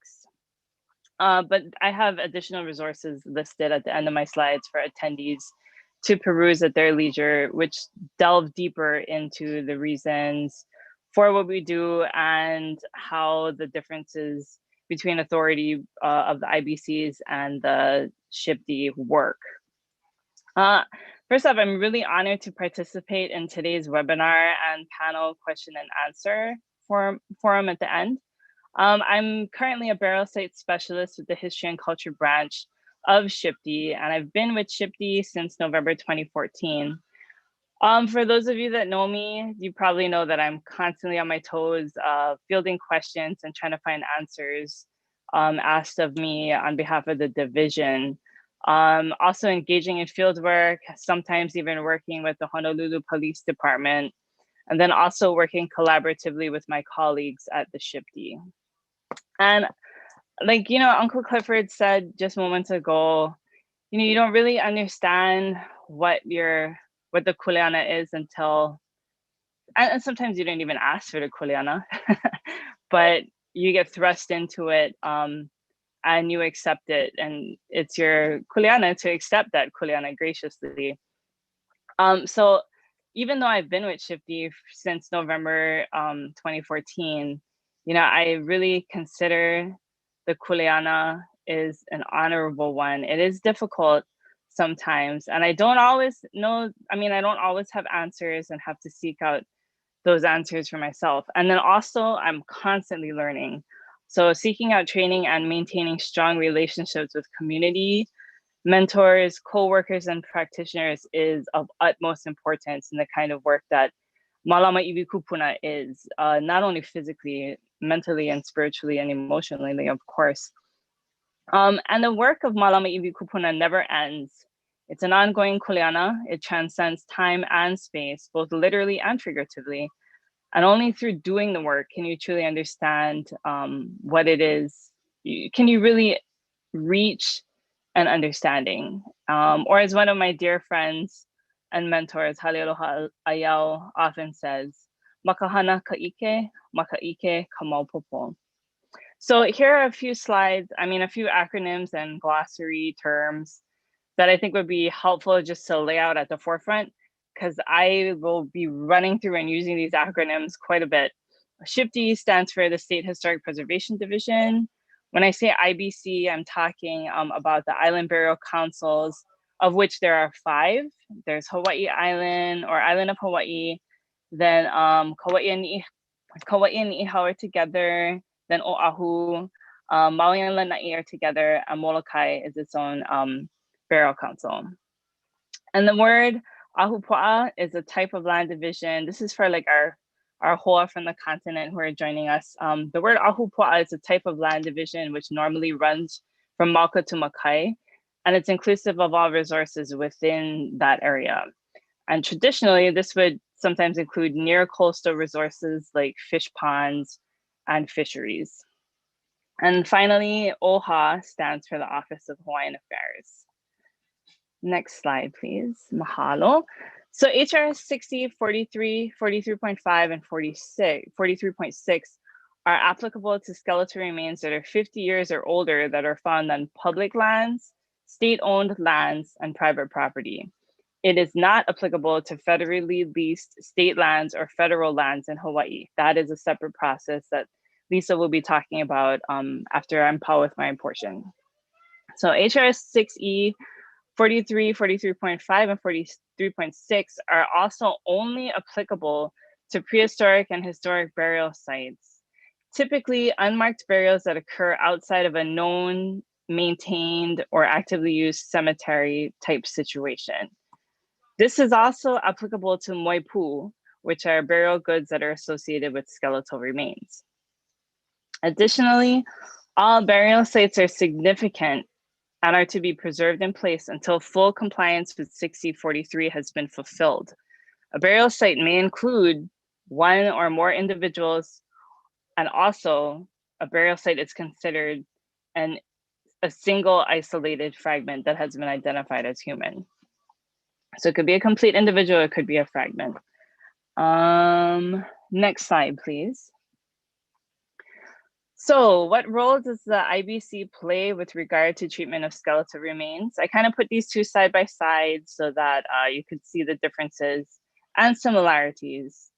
But I have additional resources listed at the end of my slides for attendees to peruse at their leisure, which delve deeper into the reasons for what we do and how the differences between authority of the IBCs and the SHPD work. First off, I'm really honored to participate in today's webinar and panel question and answer forum at the end. I'm currently a burial site specialist with the History and Culture branch of SHPD, and I've been with SHPD since November 2014. For those of you that know me, you probably know that I'm constantly on my toes, fielding questions and trying to find answers asked of me on behalf of the division. Also engaging in field work, sometimes even working with the Honolulu Police Department, and then also working collaboratively with my colleagues at the SHPD. And like, Uncle Clifford said just moments ago, you don't really understand what the kuleana is until, and sometimes you don't even ask for the kuleana, but you get thrust into it and you accept it, and it's your kuleana to accept that kuleana graciously. So even though I've been with SHPD since November 2014, I really consider the kuleana is an honorable one. It is difficult sometimes, and I don't always have answers and have to seek out those answers for myself. And then also I'm constantly learning. So seeking out training and maintaining strong relationships with community, mentors, co-workers, and practitioners is of utmost importance in the kind of work that Malama Iwi Kupuna is, not only physically, mentally, and spiritually, and emotionally, of course. And the work of Malama Iwi Kupuna never ends. It's an ongoing kuleana. It transcends time and space, both literally and figuratively. And only through doing the work can you truly understand what it is. Can you really reach an understanding? Or as one of my dear friends and mentors, Halealoha Ayao, often says, makahana ka'ike, makaike kamaupopo. So here are a few slides, a few acronyms and glossary terms that I think would be helpful just to lay out at the forefront, because I will be running through and using these acronyms quite a bit. SHPD stands for the State Historic Preservation Division. When I say IBC, I'm talking about the Island Burial Councils, of which there are 5. There's Hawaii Island, or Island of Hawaii, then Kauai and Niihau are together, then Oahu, Maui and Lanai are together, and Molokai is its own burial council. And the word ahupua'a is a type of land division. This is for like our hoa from the continent who are joining us. The word ahupua'a is a type of land division which normally runs from Mauka to Makai, and it's inclusive of all resources within that area. And traditionally, this would sometimes include near coastal resources like fish ponds and fisheries. And finally, OHA stands for the Office of Hawaiian Affairs. Next slide, please. Mahalo. So HR 60, 43, 43.5, and 43.6 are applicable to skeletal remains that are 50 years or older that are found on public lands, state-owned lands, and private property. It is not applicable to federally leased state lands or federal lands in Hawaii. That is a separate process that Lisa will be talking about after I'm pow with my portion. So HR 6E, 43, 43.5, and 43.6 are also only applicable to prehistoric and historic burial sites. Typically, unmarked burials that occur outside of a known, maintained, or actively used cemetery type situation. This is also applicable to moipu, which are burial goods that are associated with skeletal remains. Additionally, all burial sites are significant and are to be preserved in place until full compliance with 6043 has been fulfilled. A burial site may include one or more individuals, and also a burial site is considered a single isolated fragment that has been identified as human. So it could be a complete individual, it could be a fragment. Next slide, please. So what role does the IBC play with regard to treatment of skeletal remains? I kind of put these two side by side so that you could see the differences and similarities.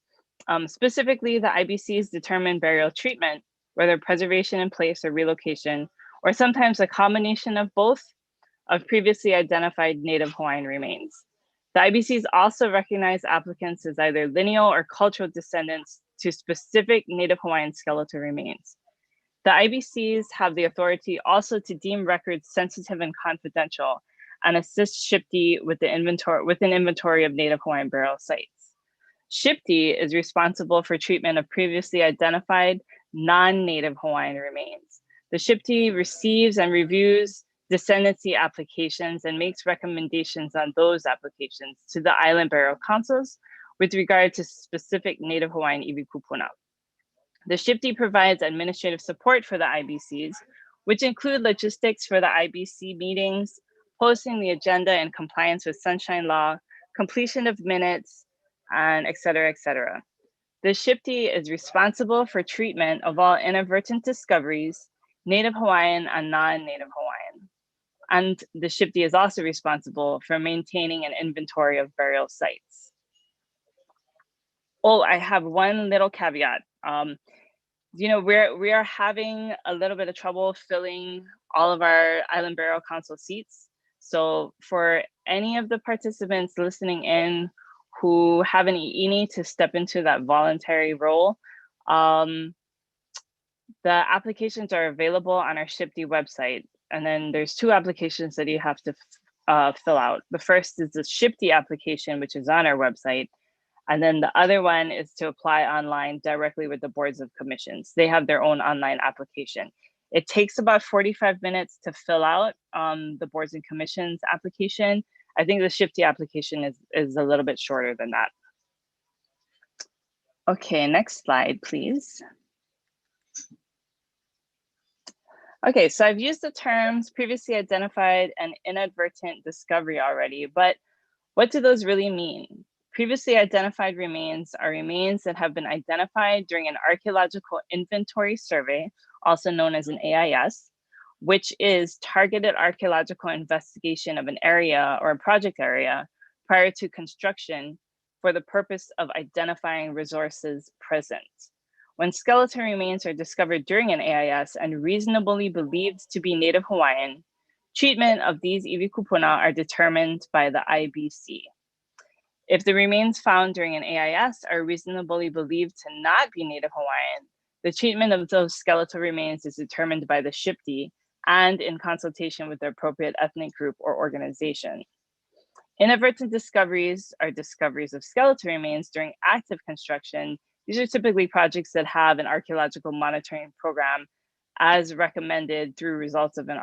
Specifically, the IBCs determine burial treatment, whether preservation in place or relocation, or sometimes a combination of both, of previously identified Native Hawaiian remains. The IBCs also recognize applicants as either lineal or cultural descendants to specific Native Hawaiian skeletal remains. The IBCs have the authority also to deem records sensitive and confidential and assist SHPD with an inventory of Native Hawaiian burial sites. SHPD is responsible for treatment of previously identified non-Native Hawaiian remains. The SHPD receives and reviews descendancy applications and makes recommendations on those applications to the island burial councils with regard to specific Native Hawaiian iwi kupuna. The SHPD provides administrative support for the IBCs, which include logistics for the IBC meetings, posting the agenda in compliance with Sunshine Law, completion of minutes, and et cetera, et cetera. The SHPD is responsible for treatment of all inadvertent discoveries, Native Hawaiian and non-Native Hawaiian. And the SHPD is also responsible for maintaining an inventory of burial sites. Oh, I have one little caveat. You know, we are having a little bit of trouble filling all of our Island Burial Council seats. So for any of the participants listening in who have an IINI to step into that voluntary role, the applications are available on our SHPD website. And then there's 2 applications that you have to fill out. The first is the SHPD application, which is on our website. And then the other one is to apply online directly with the boards of commissions. They have their own online application. It takes about 45 minutes to fill out the boards and commissions application. I think the SHPD application is a little bit shorter than that. Okay, next slide, please. Okay, so I've used the terms previously identified and inadvertent discovery already, but what do those really mean? Previously identified remains are remains that have been identified during an archaeological inventory survey, also known as an AIS, which is targeted archaeological investigation of an area or a project area prior to construction for the purpose of identifying resources present. When skeleton remains are discovered during an AIS and reasonably believed to be Native Hawaiian, treatment of these iwi kupuna are determined by the IBC. If the remains found during an AIS are reasonably believed to not be Native Hawaiian, the treatment of those skeletal remains is determined by the SHPD and in consultation with the appropriate ethnic group or organization. Inadvertent discoveries are discoveries of skeletal remains during active construction. These are typically projects that have an archaeological monitoring program as recommended through results of an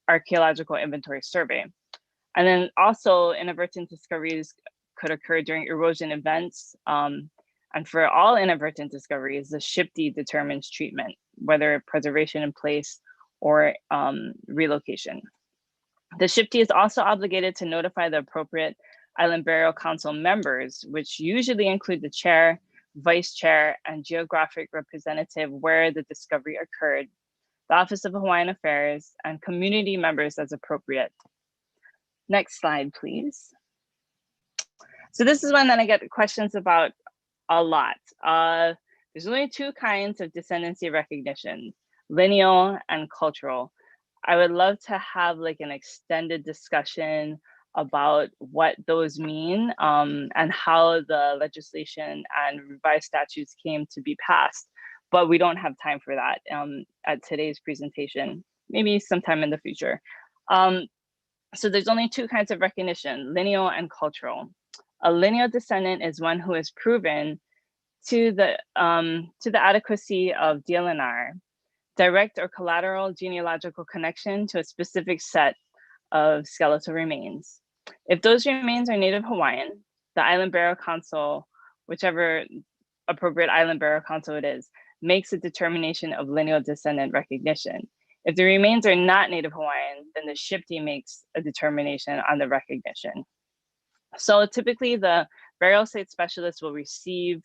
archaeological inventory survey. And then also inadvertent discoveries could occur during erosion events. And for all inadvertent discoveries, the SHPD determines treatment, whether preservation in place or relocation. The SHPD is also obligated to notify the appropriate Island Burial Council members, which usually include the chair, vice chair, and geographic representative where the discovery occurred, the Office of Hawaiian Affairs, and community members as appropriate. Next slide, please. So this is one that I get questions about a lot. There's only 2 kinds of descendancy recognition, lineal and cultural. I would love to have like an extended discussion about what those mean and how the legislation and revised statutes came to be passed, but we don't have time for that at today's presentation, maybe sometime in the future. So there's only 2 kinds of recognition, lineal and cultural. A lineal descendant is one who is proven to the adequacy of DLNR, direct or collateral genealogical connection to a specific set of skeletal remains. If those remains are Native Hawaiian, the Island Burial Council, whichever appropriate Island Burial Council it is, makes a determination of lineal descendant recognition. If the remains are not Native Hawaiian, then the SHPD makes a determination on the recognition. So typically the burial site specialist will receive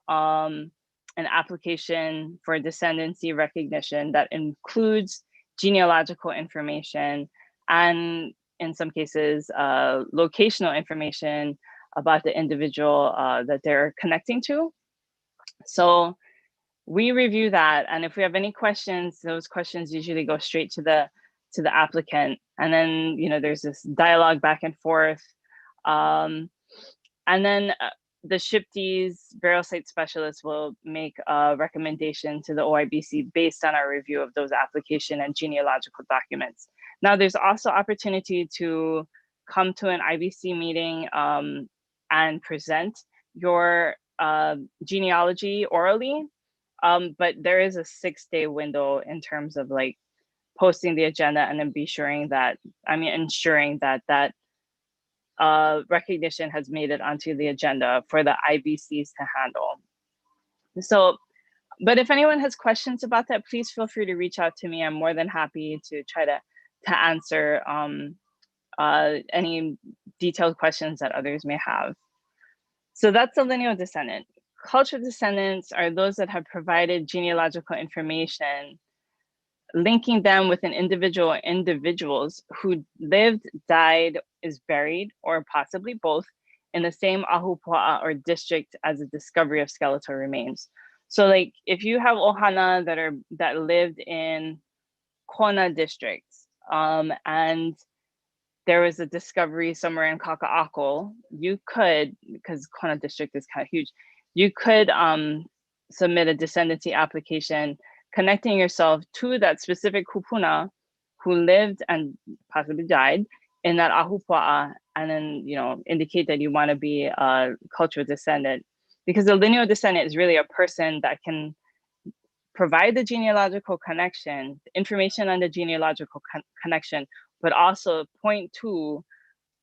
an application for descendancy recognition that includes genealogical information and in some cases locational information about the individual that they're connecting to. So we review that, and if we have any questions, those questions usually go straight to the applicant, and then there's this dialogue back and forth. And then the SHPD's burial site specialist will make a recommendation to the OIBC based on our review of those application and genealogical documents. Now, there's also opportunity to come to an IBC meeting and present your genealogy orally, but there is a 6-day window in terms of like posting the agenda and then ensuring that that recognition has made it onto the agenda for the IVCs to handle. So, but if anyone has questions about that, please feel free to reach out to me. I'm more than happy to try to answer any detailed questions that others may have. So that's the lineal descendant. Cultural descendants are those that have provided genealogical information, linking them with an individual or individuals who lived, died, is buried, or possibly both in the same ahupua'a or district as the discovery of skeletal remains. So like if you have ohana that lived in Kona district, and there was a discovery somewhere in Kaka'ako, you could, because Kona district is kind of huge, you could submit a descendancy application connecting yourself to that specific kupuna who lived and possibly died in that ahupua'a, and then, you know, indicate that you want to be a cultural descendant, because the lineal descendant is really a person that can provide the genealogical connection, information on the genealogical connection, but also point to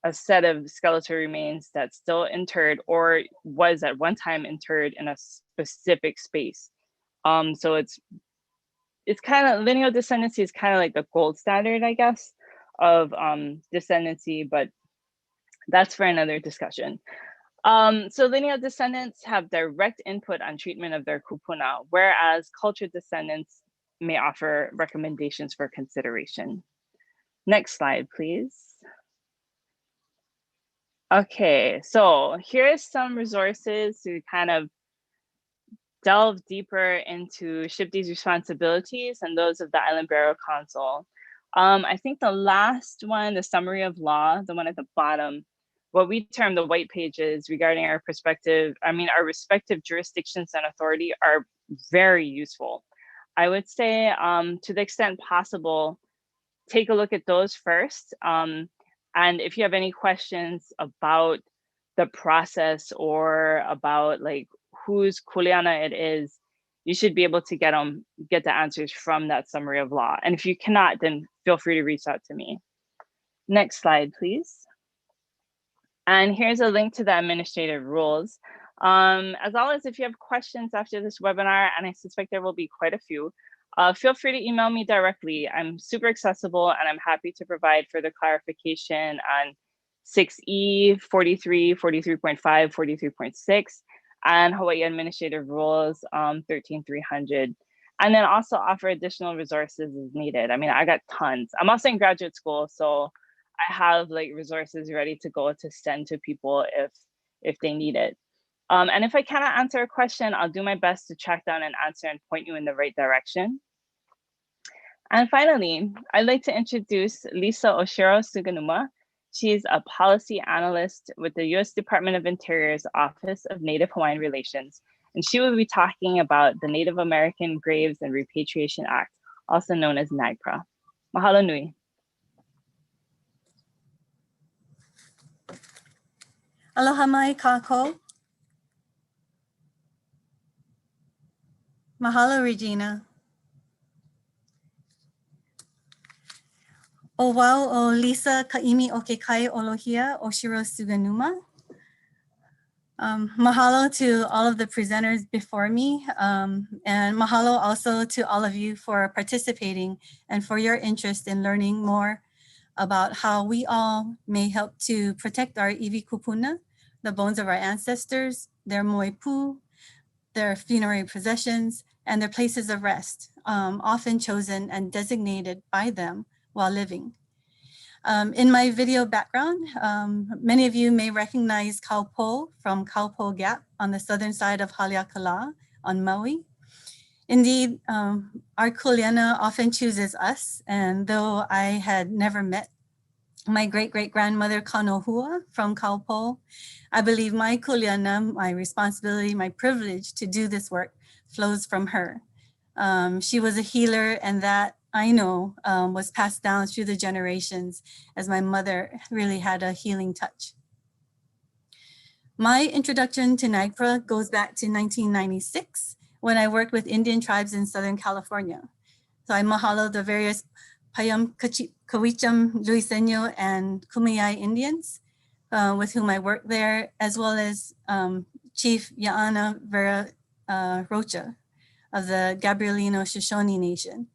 a set of skeletal remains that's still interred or was at one time interred in a specific space. So it's kind of, lineal descendancy is kind of like the gold standard, I guess, of descendancy, but that's for another discussion. So lineal descendants have direct input on treatment of their kupuna, whereas cultural descendants may offer recommendations for consideration. Next slide, please. Okay, so here's some resources to kind of delve deeper into Shipti's responsibilities and those of the Island Burial Council. I think the last one, the summary of law, the one at the bottom, what we term the white pages regarding our our respective jurisdictions and authority are very useful. I would say to the extent possible, take a look at those first. And if you have any questions about the process or about like whose kuleana it is, you should be able to get the answers from that summary of law. And if you cannot, then feel free to reach out to me. Next slide, please. And here's a link to the administrative rules. As always, if you have questions after this webinar, and I suspect there will be quite a few, feel free to email me directly. I'm super accessible and I'm happy to provide further clarification on 6E, 43, 43.5, 43.6, and Hawaii Administrative Rules 13,300. And then also offer additional resources as needed. I mean, I got tons. I'm also in graduate school, so I have like resources ready to go to send to people if they need it. And if I cannot answer a question, I'll do my best to track down an answer and point you in the right direction. And finally, I'd like to introduce Lisa Oshiro Suganuma. She's a policy analyst with the U.S. Department of Interior's Office of Native Hawaiian Relations, and she will be talking about the Native American Graves and Repatriation Act, also known as NAGPRA. Mahalo nui. Aloha mai kako. Mahalo, Regina. O wau o Lisa Kaimi o ke kai Olohia Oshiro Suganuma. Mahalo to all of the presenters before me, and mahalo also to all of you for participating and for your interest in learning more about how we all may help to protect our iwi kupuna, the bones of our ancestors, their moepu, their funerary possessions, and their places of rest, often chosen and designated by them while living. In my video background, many of you may recognize Kaupo from Kaupo Gap on the southern side of Haleakala on Maui. Indeed, our kuleana often chooses us, and though I had never met my great-great-grandmother Kanohua from Kaupo, I believe my kuleana, my responsibility, my privilege to do this work flows from her. She was a healer, and that I know was passed down through the generations as my mother really had a healing touch. My introduction to NAGPRA goes back to 1996 when I worked with Indian tribes in Southern California. So I mahalo the various Payam Kawicham Luiseño and Kumeyaay Indians, with whom I work there, as well as Chief Yaana Vera Rocha of the Gabrielino Shoshone Nation,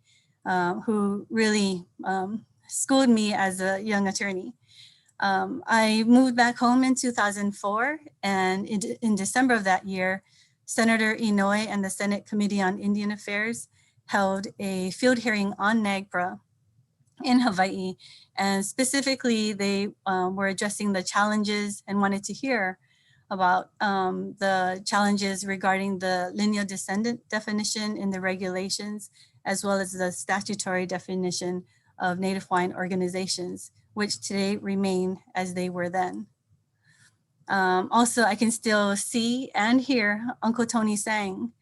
who really schooled me as a young attorney. I moved back home in 2004, and in December of that year, Senator Inouye and the Senate Committee on Indian Affairs held a field hearing on NAGPRA in Hawaii, and specifically they were addressing the challenges and wanted to hear about the challenges regarding the lineal descendant definition in the regulations, as well as the statutory definition of Native Hawaiian organizations, which today remain as they were then. Also, I can still see and hear Uncle Tony Sang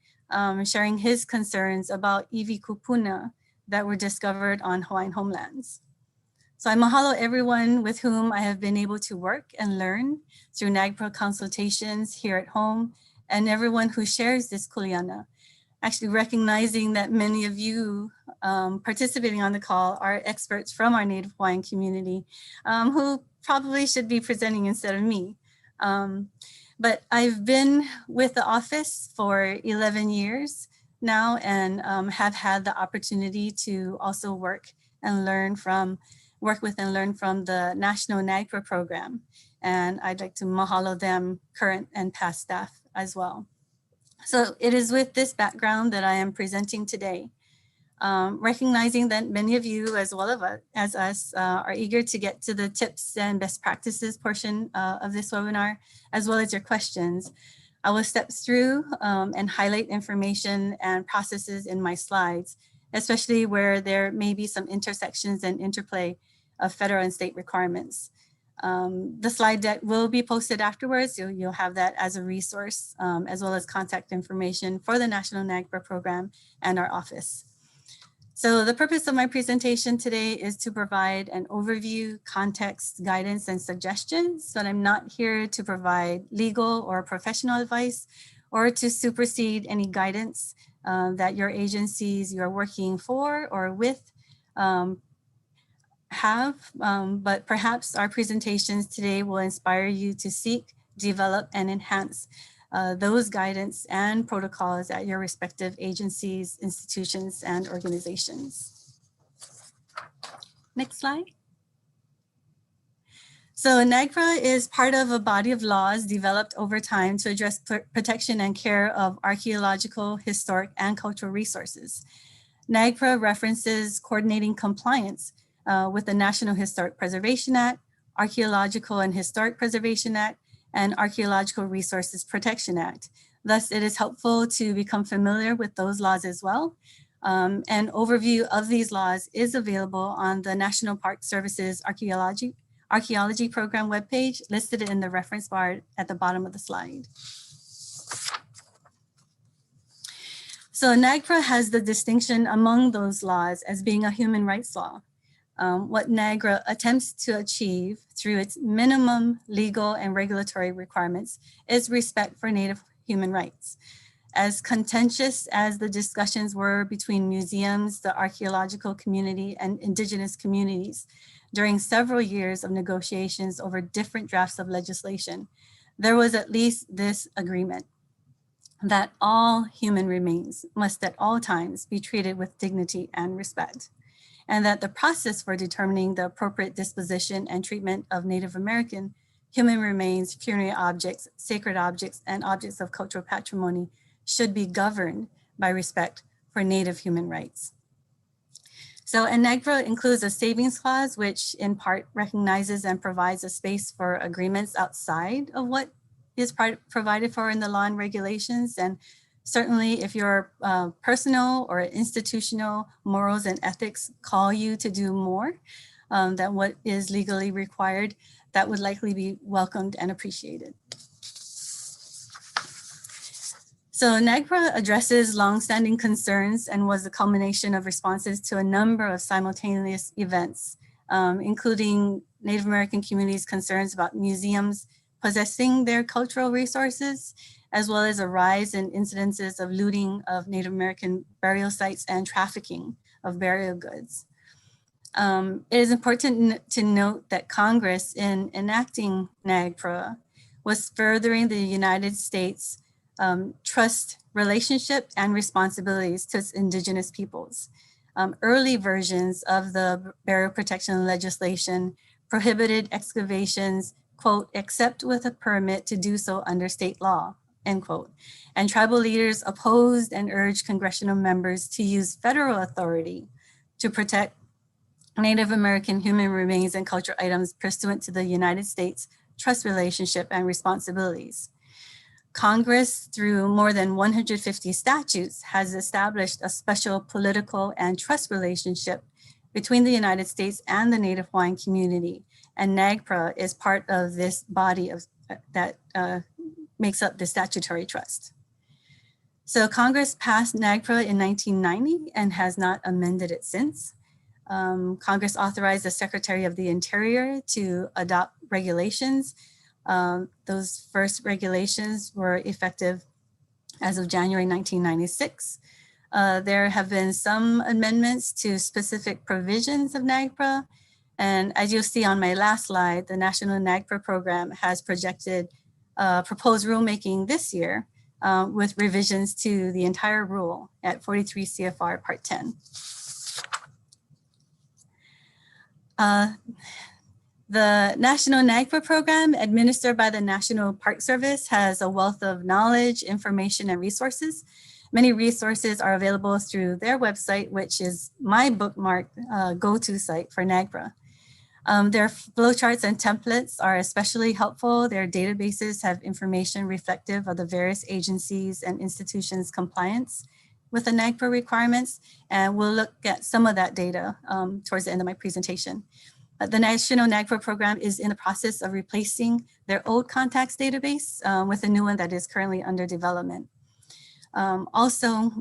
sharing his concerns about iwi kupuna that were discovered on Hawaiian homelands. So I mahalo everyone with whom I have been able to work and learn through NAGPRA consultations here at home, and everyone who shares this kuleana. Actually recognizing that many of you participating on the call are experts from our Native Hawaiian community who probably should be presenting instead of me. But I've been with the office for 11 years now, and have had the opportunity to also work with and learn from the National NAGPRA program. And I'd like to mahalo them, current and past staff as well. So it is with this background that I am presenting today, recognizing that many of you, as well as us, are eager to get to the tips and best practices portion of this webinar, as well as your questions. I will step through and highlight information and processes in my slides, especially where there may be some intersections and interplay of federal and state requirements. The slide deck will be posted afterwards. You'll have that as a resource, as well as contact information for the National NAGPRA program and our office. So the purpose of my presentation today is to provide an overview, context, guidance, and suggestions, but I'm not here to provide legal or professional advice or to supersede any guidance that your agencies you're working for or with have, but perhaps our presentations today will inspire you to seek, develop, and enhance those guidance and protocols at your respective agencies, institutions, and organizations. Next slide. So NAGPRA is part of a body of laws developed over time to address protection and care of archaeological, historic, and cultural resources. NAGPRA references coordinating compliance with the National Historic Preservation Act, Archaeological and Historic Preservation Act, and Archaeological Resources Protection Act. Thus, it is helpful to become familiar with those laws as well. An overview of these laws is available on the National Park Service's Archaeology Program webpage, listed in the reference bar at the bottom of the slide. So NAGPRA has the distinction among those laws as being a human rights law. What NAGPRA attempts to achieve through its minimum legal and regulatory requirements is respect for Native human rights. As contentious as the discussions were between museums, the archaeological community, and indigenous communities during several years of negotiations over different drafts of legislation, there was at least this agreement that all human remains must at all times be treated with dignity and respect, and that the process for determining the appropriate disposition and treatment of Native American human remains, funerary objects, sacred objects, and objects of cultural patrimony should be governed by respect for Native human rights. So, and NAGPRA includes a savings clause, which in part recognizes and provides a space for agreements outside of what is provided for in the law and regulations. And certainly if your personal or institutional morals and ethics call you to do more than what is legally required, that would likely be welcomed and appreciated. So NAGPRA addresses longstanding concerns and was the culmination of responses to a number of simultaneous events, including Native American communities' concerns about museums possessing their cultural resources, as well as a rise in incidences of looting of Native American burial sites and trafficking of burial goods. It is important to note that Congress, in enacting NAGPRA, was furthering the United States trust relationship and responsibilities to its indigenous peoples. Early versions of the burial protection legislation prohibited excavations, quote, except with a permit to do so under state law, end quote. And tribal leaders opposed and urged congressional members to use federal authority to protect Native American human remains and cultural items pursuant to the United States trust relationship and responsibilities. Congress, through more than 150 statutes, has established a special political and trust relationship between the United States and the Native Hawaiian community. And NAGPRA is part of this body of that makes up the statutory trust. So Congress passed NAGPRA in 1990 and has not amended it since. Congress authorized the Secretary of the Interior to adopt regulations. Those first regulations were effective as of January 1996. There have been some amendments to specific provisions of NAGPRA. And as you'll see on my last slide, the National NAGPRA program has projected proposed rulemaking this year with revisions to the entire rule at 43 CFR Part 10. The National NAGPRA program, administered by the National Park Service, has a wealth of knowledge, information, and resources. Many resources are available through their website, which is my bookmarked go-to site for NAGPRA. Their flowcharts and templates are especially helpful. Their databases have information reflective of the various agencies and institutions' compliance with the NAGPRA requirements, and we'll look at some of that data towards the end of my presentation. The National NAGPRA program is in the process of replacing their old contacts database with a new one that is currently under development. Also,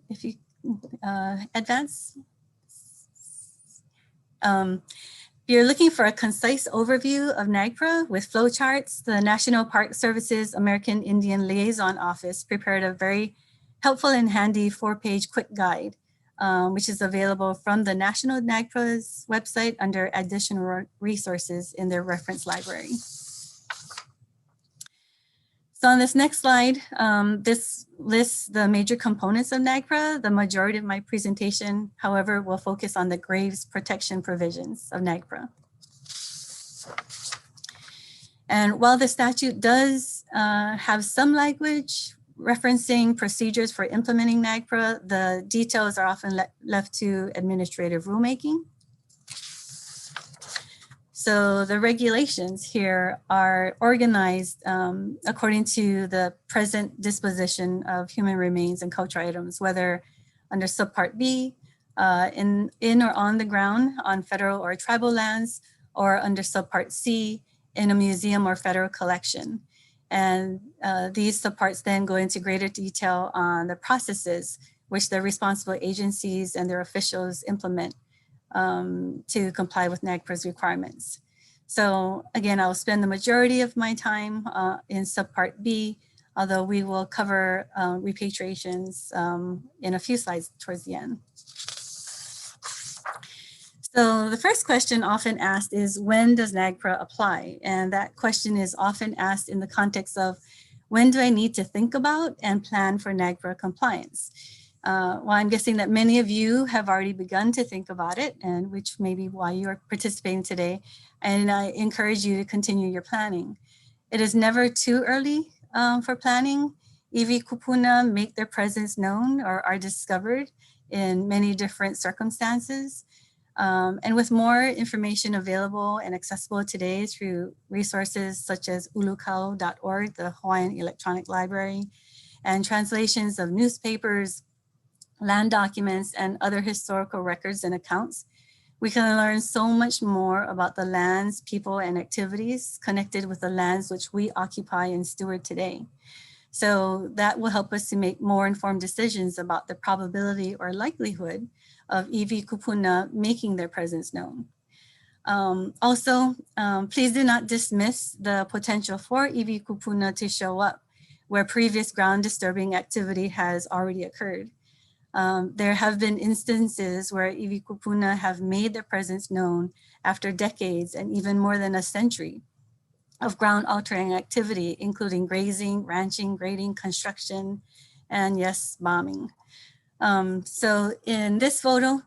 if you advance, if you're looking for a concise overview of NAGPRA with flowcharts, the National Park Service's American Indian Liaison Office prepared a very helpful and handy 4-page quick guide, which is available from the National NAGPRA's website under additional resources in their reference library. So on this next slide, this lists the major components of NAGPRA. The majority of my presentation, however, will focus on the graves protection provisions of NAGPRA. And while the statute does have some language referencing procedures for implementing NAGPRA, the details are often left to administrative rulemaking. So the regulations here are organized according to the present disposition of human remains and cultural items, whether under subpart B, in or on the ground on federal or tribal lands, or under subpart C, in a museum or federal collection. And these subparts then go into greater detail on the processes which the responsible agencies and their officials implement to comply with NAGPRA's requirements. So again, I'll spend the majority of my time in subpart B, although we will cover repatriations in a few slides towards the end. So the first question often asked is, when does NAGPRA apply? And that question is often asked in the context of, when do I need to think about and plan for NAGPRA compliance? Well, I'm guessing that many of you have already begun to think about it, and which may be why you're participating today. And I encourage you to continue your planning. It is never too early for planning. Iwi kupuna make their presence known or are discovered in many different circumstances. And with more information available and accessible today through resources such as ulukau.org, the Hawaiian Electronic Library, and translations of newspapers, land documents, and other historical records and accounts, we can learn so much more about the lands, people, and activities connected with the lands which we occupy and steward today. So that will help us to make more informed decisions about the probability or likelihood of iwi kupuna making their presence known. Also, please do not dismiss the potential for iwi kupuna to show up where previous ground disturbing activity has already occurred. There have been instances where iwi kupuna have made their presence known after decades and even more than a century of ground altering activity, including grazing, ranching, grading, construction, and yes, bombing. So in this photo,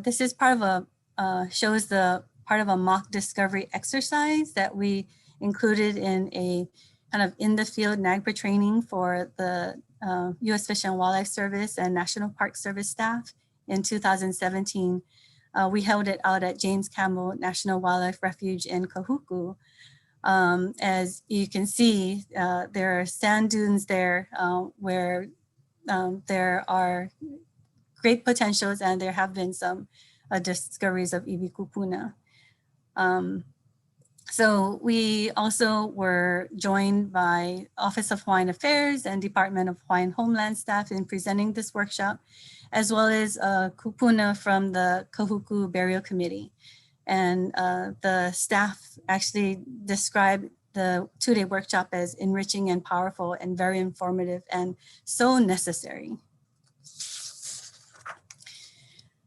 this is part of a, shows the part of a mock discovery exercise that we included in a kind of in the field NAGPRA training for the U.S. Fish and Wildlife Service and National Park Service staff in 2017. We held it out at James Campbell National Wildlife Refuge in Kahuku. As you can see, there are sand dunes there where there are great potentials, and there have been some discoveries of iwi kupuna. So we also were joined by Office of Hawaiian Affairs and Department of Hawaiian Homeland staff in presenting this workshop, as well as kupuna from the Kahuku Burial Committee. And the staff actually described the two-day workshop as enriching and powerful and very informative and so necessary.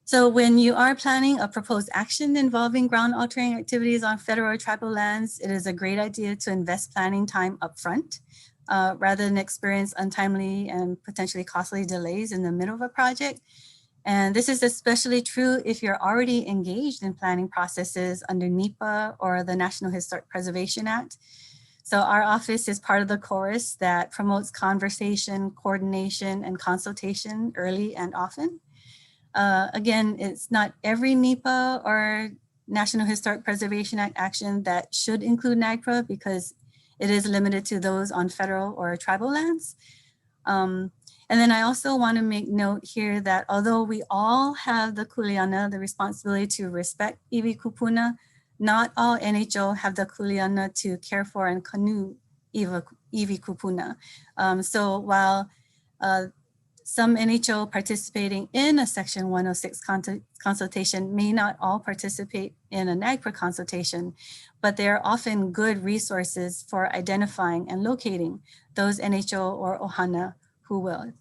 So when you are planning a proposed action involving ground altering activities on federal or tribal lands, it is a great idea to invest planning time upfront rather than experience untimely and potentially costly delays in the middle of a project. And this is especially true if you're already engaged in planning processes under NEPA or the National Historic Preservation Act. So our office is part of the chorus that promotes conversation, coordination, and consultation early and often. Again, it's not every NEPA or National Historic Preservation Act action that should include NAGPRA because it is limited to those on federal or tribal lands. And then I also want to make note here that although we all have the kuleana, the responsibility to respect iwi kupuna, not all NHO have the kuleana to care for and canoe iwi kupuna. So while some NHO participating in a Section 106 consultation may not all participate in a NAGPRA consultation, but they are often good resources for identifying and locating those NHO or OHANA who will.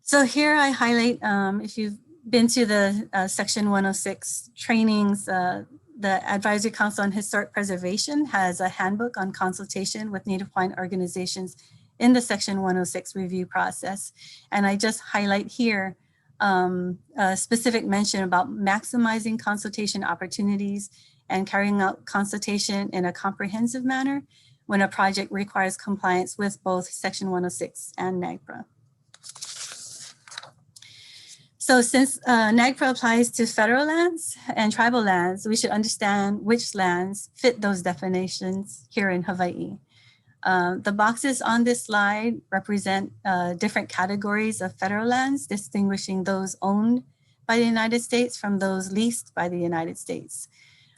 So here I highlight, if you've been to the Section 106 trainings, the Advisory Council on Historic Preservation has a handbook on consultation with Native Hawaiian organizations in the Section 106 review process. And I just highlight here a specific mention about maximizing consultation opportunities and carrying out consultation in a comprehensive manner when a project requires compliance with both Section 106 and NAGPRA. So since NAGPRA applies to federal lands and tribal lands, we should understand which lands fit those definitions here in Hawaii. The boxes on this slide represent different categories of federal lands, distinguishing those owned by the United States from those leased by the United States.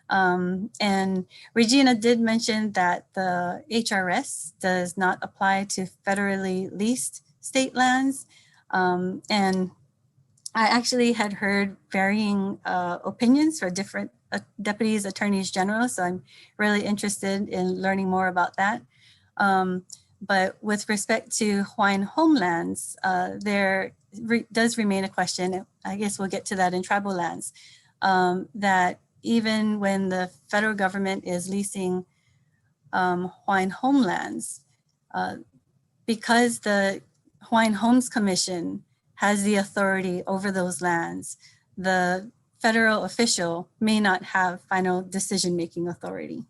And Regina did mention that the HRS does not apply to federally leased state lands. And I actually had heard varying opinions for different deputies, attorneys general. So I'm really interested in learning more about that. But with respect to Hawaiian homelands, there does remain a question, I guess we'll get to that in tribal lands, that even when the federal government is leasing Hawaiian homelands, because the Hawaiian Homes Commission has the authority over those lands, the federal official may not have final decision-making authority.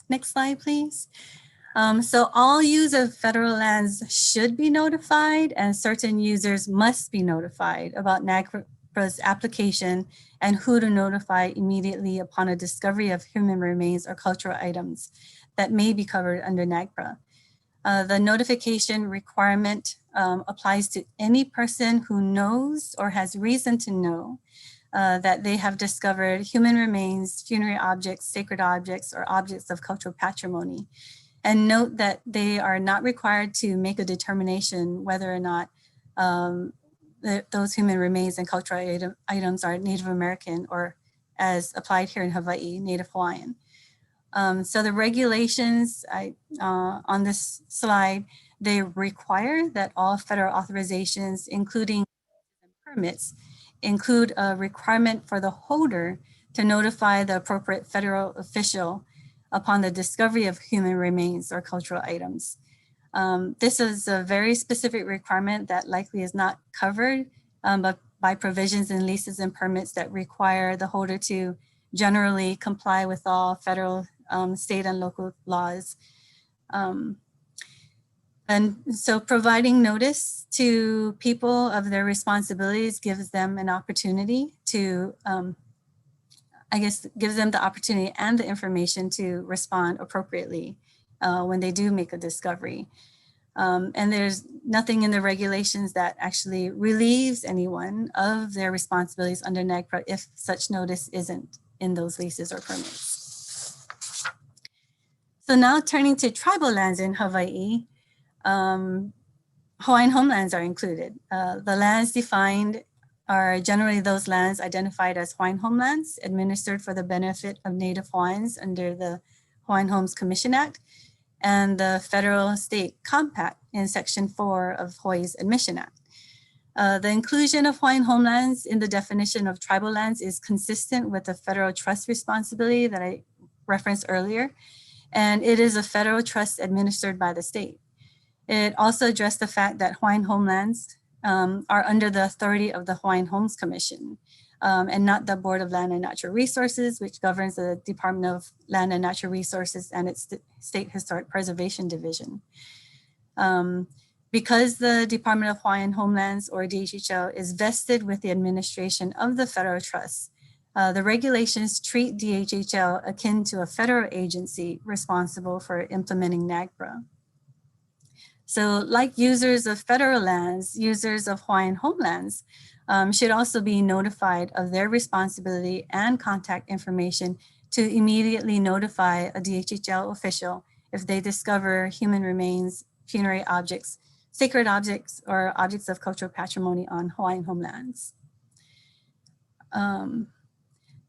Next slide, please. So all use of federal lands should be notified, and certain users must be notified about NAGPRA's application and who to notify immediately upon a discovery of human remains or cultural items that may be covered under NAGPRA. The notification requirement applies to any person who knows or has reason to know that they have discovered human remains, funerary objects, sacred objects, or objects of cultural patrimony. And note that they are not required to make a determination whether or not those human remains and cultural items are Native American or, as applied here in Hawaii, Native Hawaiian. So the regulations on this slide, they require that all federal authorizations, including permits, include a requirement for the holder to notify the appropriate federal official upon the discovery of human remains or cultural items. This is a very specific requirement that likely is not covered but by provisions in leases and permits that require the holder to generally comply with all federal, state, and local laws. And so providing notice to people of their responsibilities gives them an opportunity to, I guess, gives them the opportunity and the information to respond appropriately when they do make a discovery. And there's nothing in the regulations that actually relieves anyone of their responsibilities under NAGPRA if such notice isn't in those leases or permits. So now turning to tribal lands in Hawaii, Hawaiian homelands are included. The lands defined are generally those lands identified as Hawaiian homelands administered for the benefit of Native Hawaiians under the Hawaiian Homes Commission Act and the Federal State Compact in Section 4 of Hawaii's Admission Act. The inclusion of Hawaiian homelands in the definition of tribal lands is consistent with the federal trust responsibility that I referenced earlier, and it is a federal trust administered by the state. It also addressed the fact that Hawaiian homelands are under the authority of the Hawaiian Homes Commission and not the Board of Land and Natural Resources, which governs the Department of Land and Natural Resources and its State Historic Preservation Division. Because the Department of Hawaiian Homelands, or DHHL, is vested with the administration of the federal trust, the regulations treat DHHL akin to a federal agency responsible for implementing NAGPRA. So like users of federal lands, users of Hawaiian homelands should also be notified of their responsibility and contact information to immediately notify a DHHL official if they discover human remains, funerary objects, sacred objects, or objects of cultural patrimony on Hawaiian homelands.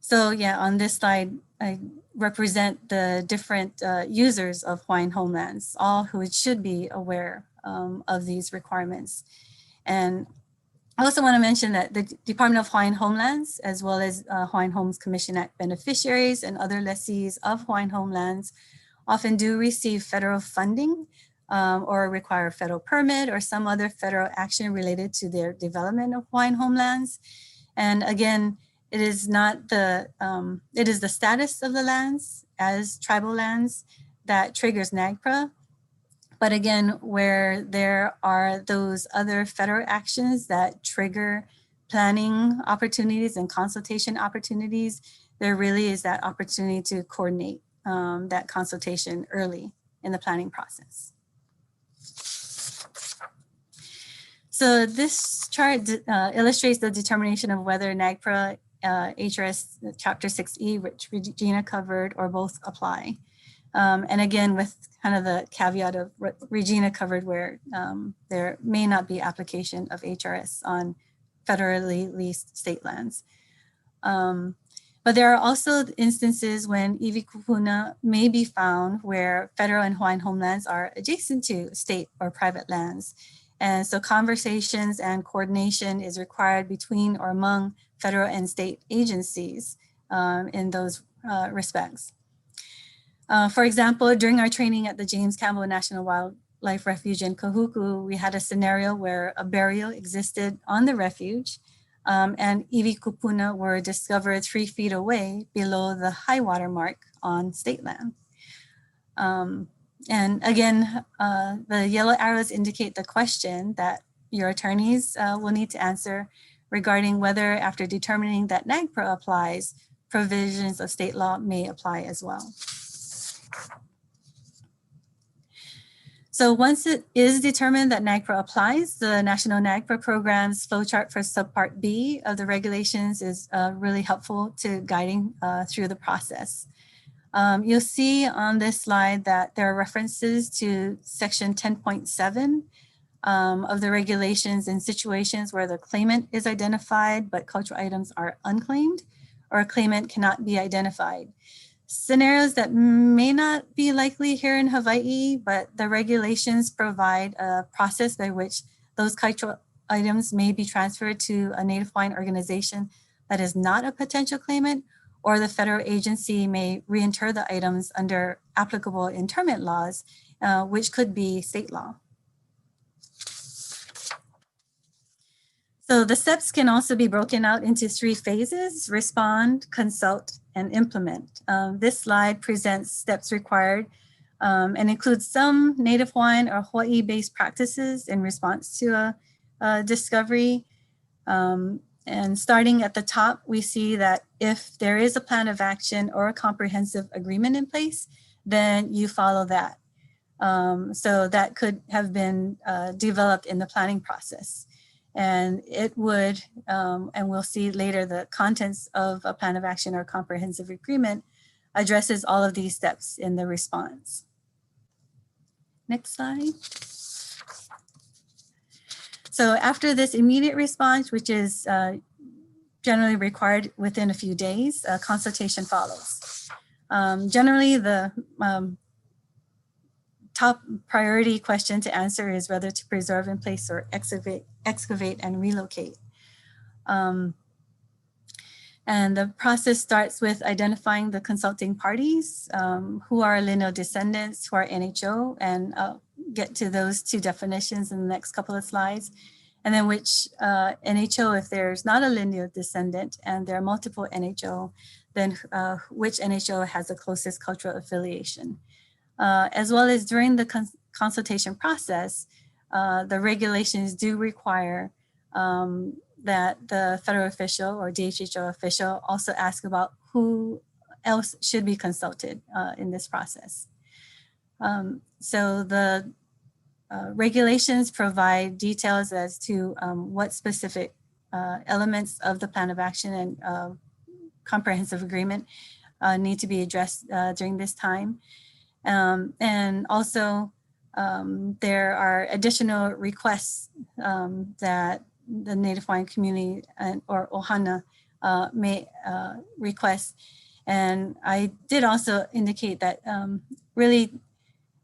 So yeah, on this slide, I represent the different users of Hawaiian homelands, all who should be aware of these requirements. And I also want to mention that the Department of Hawaiian Homelands, as well as Hawaiian Homes Commission Act beneficiaries and other lessees of Hawaiian homelands often do receive federal funding or require a federal permit or some other federal action related to their development of Hawaiian homelands. And again, it is not the, it is the status of the lands as tribal lands that triggers NAGPRA. But again, where there are those other federal actions that trigger planning opportunities and consultation opportunities, there really is that opportunity to coordinate that consultation early in the planning process. So this chart illustrates the determination of whether NAGPRA, HRS Chapter 6E, which Regina covered, or both apply. And again, with kind of the caveat of what Regina covered, where there may not be application of HRS on federally leased state lands. But there are also instances when iwi kupuna may be found where federal and Hawaiian homelands are adjacent to state or private lands. And so conversations and coordination is required between or among federal and state agencies in those respects. For example, during our training at the James Campbell National Wildlife Refuge in Kahuku, we had a scenario where a burial existed on the refuge and iwi kupuna were discovered 3 feet away below the high water mark on state land. And again, the yellow arrows indicate the question that your attorneys will need to answer regarding whether, after determining that NAGPRA applies, provisions of state law may apply as well. So once it is determined that NAGPRA applies, the National NAGPRA Program's flowchart for Subpart B of the regulations is really helpful to guiding through the process. You'll see on this slide that there are references to section 10.7 of the regulations in situations where the claimant is identified, but cultural items are unclaimed or a claimant cannot be identified. scenarios that may not be likely here in Hawaii, but the regulations provide a process by which those cultural items may be transferred to a Native Hawaiian organization that is not a potential claimant, or the federal agency may reinter the items under applicable interment laws, which could be state law. So the steps can also be broken out into 3 phases: respond, consult, and implement. This slide presents steps required and includes some Native Hawaiian or Hawaii-based practices in response to a discovery. And starting at the top, we see that if there is a plan of action or a comprehensive agreement in place, then you follow that. So that could have been developed in the planning process. And it would, and we'll see later, the contents of a plan of action or comprehensive agreement addresses all of these steps in the response. Next slide. So after this immediate response, which is generally required within a few days, consultation follows. Generally, the top priority question to answer is whether to preserve in place or excavate and relocate. And the process starts with identifying the consulting parties, who are lineal descendants, who are NHO, and I'll get to those 2 definitions in the next couple of slides. And then which NHO, if there's not a lineal descendant and there are multiple NHO, then which NHO has the closest cultural affiliation. As well as during the consultation process, the regulations do require that the federal official or DHHO official also ask about who else should be consulted in this process. So the regulations provide details as to what specific elements of the plan of action and comprehensive agreement need to be addressed during this time. And also there are additional requests that the Native Hawaiian community or Ohana may request. And I did also indicate that really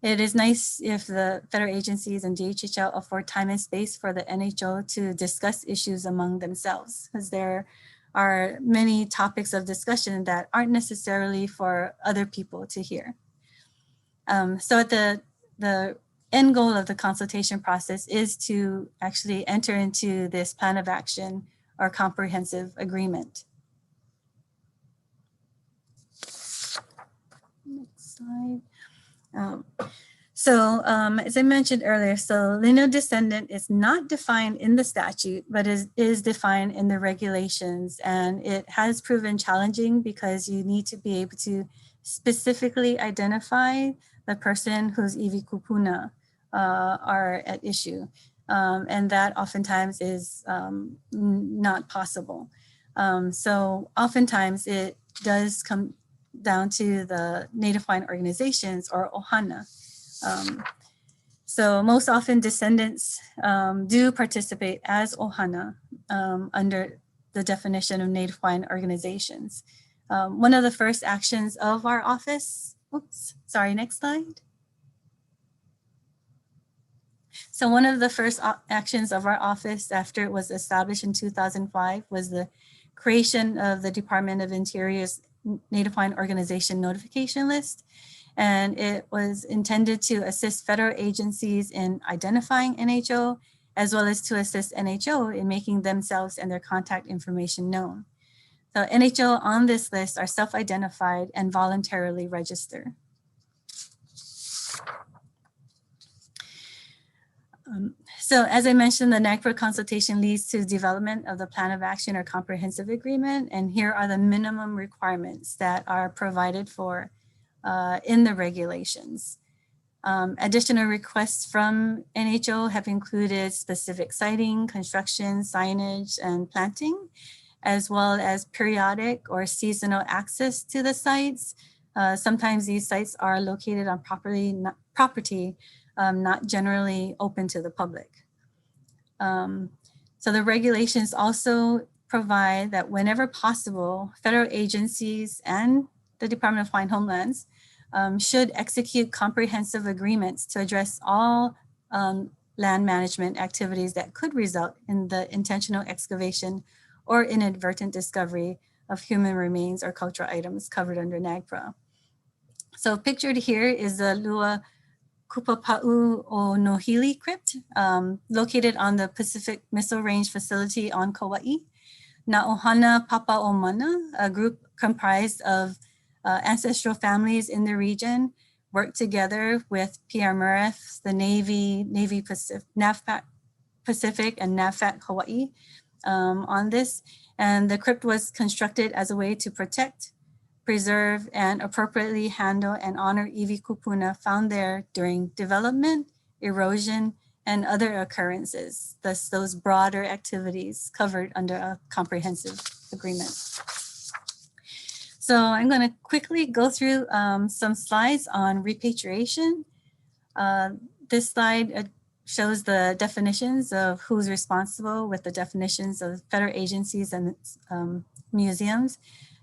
it is nice if the federal agencies and DHHL afford time and space for the NHO to discuss issues among themselves, because there are many topics of discussion that aren't necessarily for other people to hear. So at the end goal of the consultation process is to actually enter into this plan of action or comprehensive agreement. Next slide. As I mentioned earlier, so lineal descendant is not defined in the statute, but is defined in the regulations. And it has proven challenging because you need to be able to specifically identify the person whose iwi kupuna are at issue. And that oftentimes is not possible. So oftentimes it does come down to the Native Hawaiian organizations or Ohana. So most often descendants do participate as Ohana under the definition of Native Hawaiian organizations. One of the first actions of our office, next slide. So one of the first actions of our office after it was established in 2005 was the creation of the Department of Interior's Native Hawaiian Organization Notification List. And it was intended to assist federal agencies in identifying NHO, as well as to assist NHO in making themselves and their contact information known. So NHO on this list are self-identified and voluntarily register. So as I mentioned, the NAGPRA consultation leads to development of the plan of action or comprehensive agreement. And here are the minimum requirements that are provided for in the regulations. Additional requests from NHO have included specific siting, construction, signage, and planting, as well as periodic or seasonal access to the sites. Sometimes these sites are located on property not generally open to the public. So the regulations also provide that whenever possible, federal agencies and the Department of Hawaiian Homelands, should execute comprehensive agreements to address all land management activities that could result in the intentional excavation or inadvertent discovery of human remains or cultural items covered under NAGPRA. So pictured here is the Lua Kupapau'onohili crypt, located on the Pacific Missile Range facility on Kauai. Na'ohana Papa'omana, a group comprised of ancestral families in the region, worked together with PRMRF, the Navy Pacific, NAVFAC Pacific, and NAVFAC Hawaii on this. And the crypt was constructed as a way to protect, preserve, and appropriately handle and honor iwi kupuna found there during development, erosion, and other occurrences, thus those broader activities covered under a comprehensive agreement. So I'm going to quickly go through some slides on repatriation. This slide shows the definitions of who's responsible with the definitions of federal agencies and museums.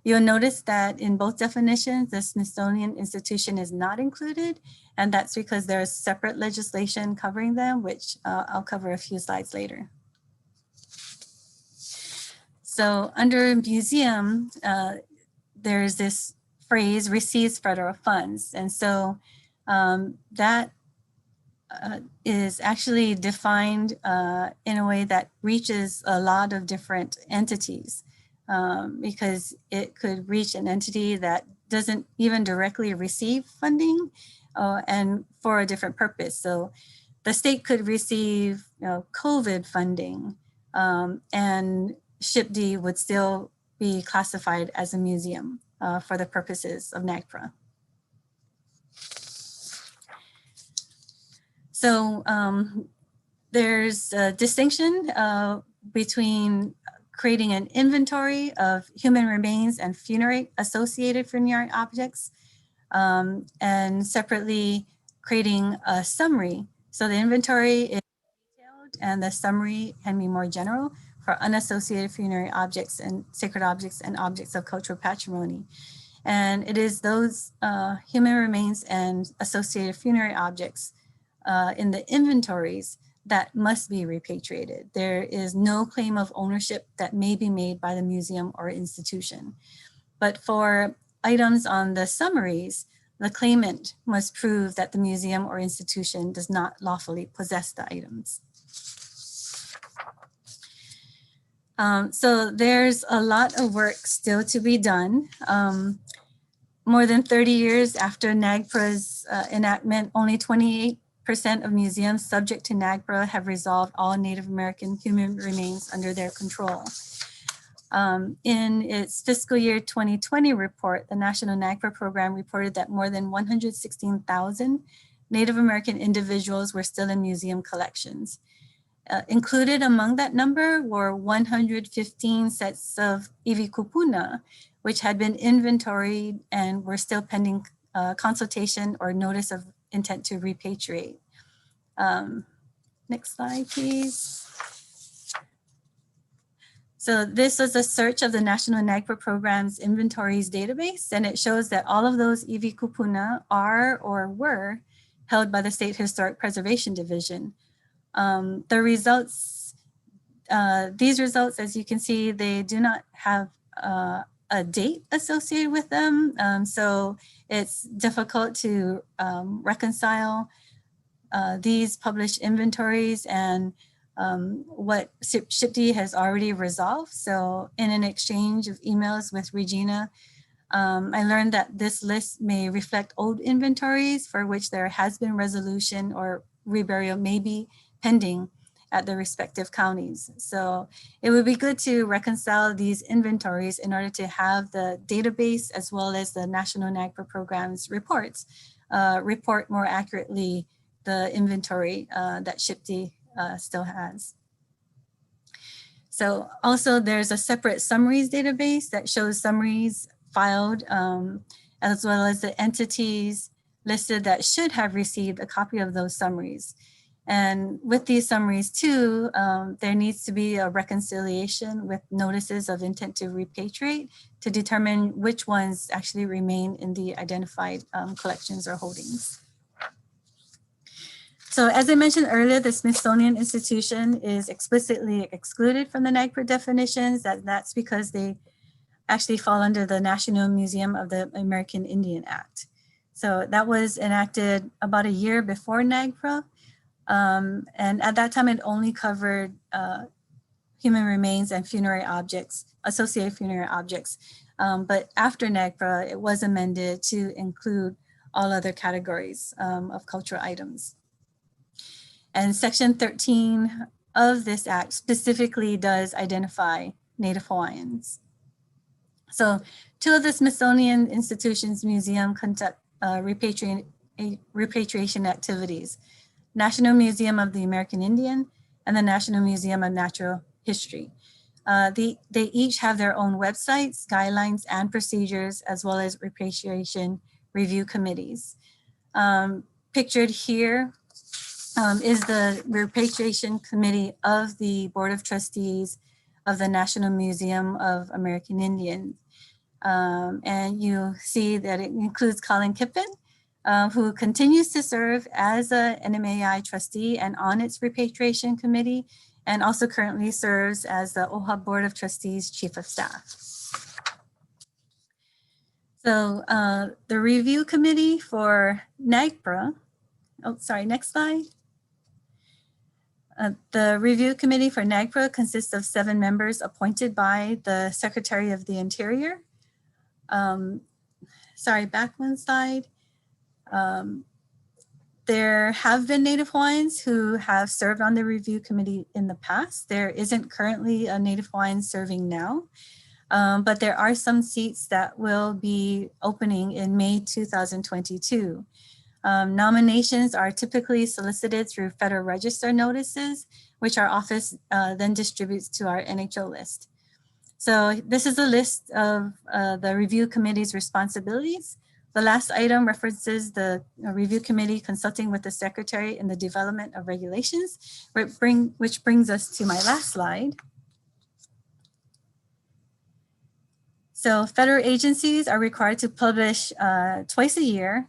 You'll notice that in both definitions, the Smithsonian Institution is not included, and that's because there's separate legislation covering them, which I'll cover a few slides later. So under museum, there's this phrase, receives federal funds. And so that is actually defined in a way that reaches a lot of different entities. Because it could reach an entity that doesn't even directly receive funding and for a different purpose. So the state could receive COVID funding and SHPD would still be classified as a museum for the purposes of NAGPRA. So there's a distinction between creating an inventory of human remains and associated funerary objects, and separately creating a summary. So the inventory is detailed and the summary can be more general for unassociated funerary objects and sacred objects and objects of cultural patrimony. And it is those human remains and associated funerary objects in the inventories that must be repatriated. There is no claim of ownership that may be made by the museum or institution. But for items on the summaries, the claimant must prove that the museum or institution does not lawfully possess the items. So there's a lot of work still to be done. More than 30 years after NAGPRA's enactment, only 28% of museums subject to NAGPRA have resolved all Native American human remains under their control. In its fiscal year 2020 report, the National NAGPRA program reported that more than 116,000 Native American individuals were still in museum collections. Included among that number were 115 sets of iwi kupuna, which had been inventoried and were still pending consultation or notice of intent to repatriate. Next slide, please. So this was a search of the National NAGPRA program's inventories database, and it shows that all of those iwi kupuna are or were held by the State Historic Preservation Division. The results, these results, as you can see, they do not have a date associated with them. So it's difficult to reconcile these published inventories and what SHPD has already resolved. So in an exchange of emails with Regina, I learned that this list may reflect old inventories for which there has been resolution or reburial may be pending at the respective counties. So it would be good to reconcile these inventories in order to have the database as well as the National NAGPRA program's reports report more accurately the inventory that SHPD still has. So also there's a separate summaries database that shows summaries filed as well as the entities listed that should have received a copy of those summaries. And with these summaries too, there needs to be a reconciliation with notices of intent to repatriate to determine which ones actually remain in the identified collections or holdings. So as I mentioned earlier, the Smithsonian Institution is explicitly excluded from the NAGPRA definitions. That's because they actually fall under the National Museum of the American Indian Act. So that was enacted about a year before NAGPRA. And at that time, it only covered human remains and funerary objects, associated funerary objects. But after NAGPRA, it was amended to include all other categories of cultural items. And Section 13 of this act specifically does identify Native Hawaiians. So 2 of the Smithsonian Institution's museum conduct repatriation activities: National Museum of the American Indian and the National Museum of Natural History. They each have their own websites, guidelines, and procedures, as well as repatriation review committees. Pictured here is the repatriation committee of the Board of Trustees of the National Museum of American Indians. And you see that it includes Colin Kippen, who continues to serve as a NMAI trustee and on its repatriation committee, and also currently serves as the OHA Board of Trustees Chief of Staff. So the review committee for NAGPRA, oh, sorry, next slide. The review committee for NAGPRA consists of 7 members appointed by the Secretary of the Interior. Sorry, back one slide. There have been Native Hawaiians who have served on the review committee in the past. There isn't currently a Native Hawaiian serving now, but there are some seats that will be opening in May 2022. Nominations are typically solicited through Federal Register notices, which our office then distributes to our NHO list. So this is a list of the review committee's responsibilities. The last item references the review committee consulting with the secretary in the development of regulations, which brings us to my last slide. So federal agencies are required to publish twice a year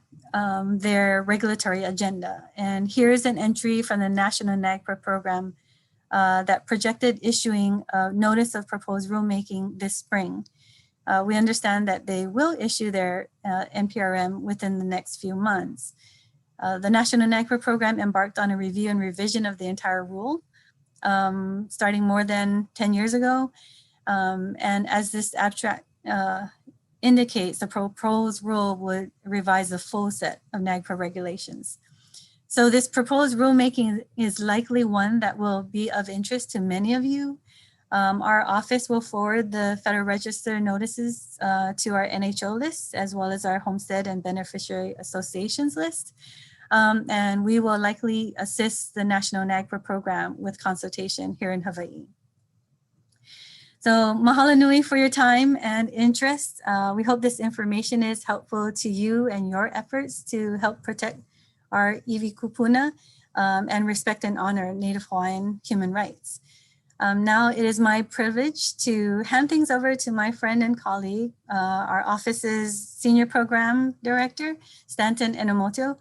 their regulatory agenda. And here's an entry from the National NAGPRA program that projected issuing a notice of proposed rulemaking this spring. We understand that they will issue their NPRM within the next few months. The National NAGPRA program embarked on a review and revision of the entire rule, starting more than 10 years ago. And as this abstract indicates, the proposed rule would revise the full set of NAGPRA regulations. So this proposed rulemaking is likely one that will be of interest to many of you. Our office will forward the Federal Register notices to our NHO list, as well as our Homestead and Beneficiary Associations list. And we will likely assist the National NAGPRA program with consultation here in Hawaii. So mahalo nui for your time and interest. We hope this information is helpful to you and your efforts to help protect our iwi kupuna and respect and honor Native Hawaiian human rights. Now it is my privilege to hand things over to my friend and colleague, our office's Senior Program Director, Stanton Enomoto,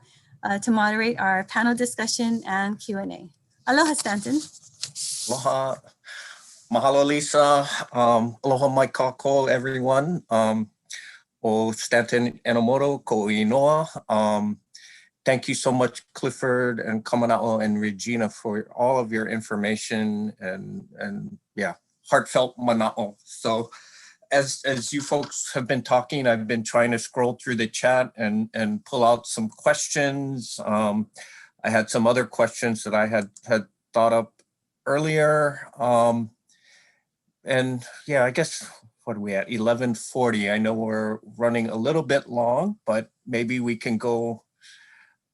to moderate our panel discussion and Q&A. Aloha, Stanton. Aloha. Mahalo, Lisa. Aloha mai kākou, everyone. Stanton Enomoto, ko inoa. Thank you so much, Clifford and Kamana and Regina, for all of your information and yeah, heartfelt mana'o. So as you folks have been talking, I've been trying to scroll through the chat and pull out some questions. I had some other questions that I had thought up earlier. And yeah, I guess, what are we at? 11:40. I know we're running a little bit long, but maybe we can go,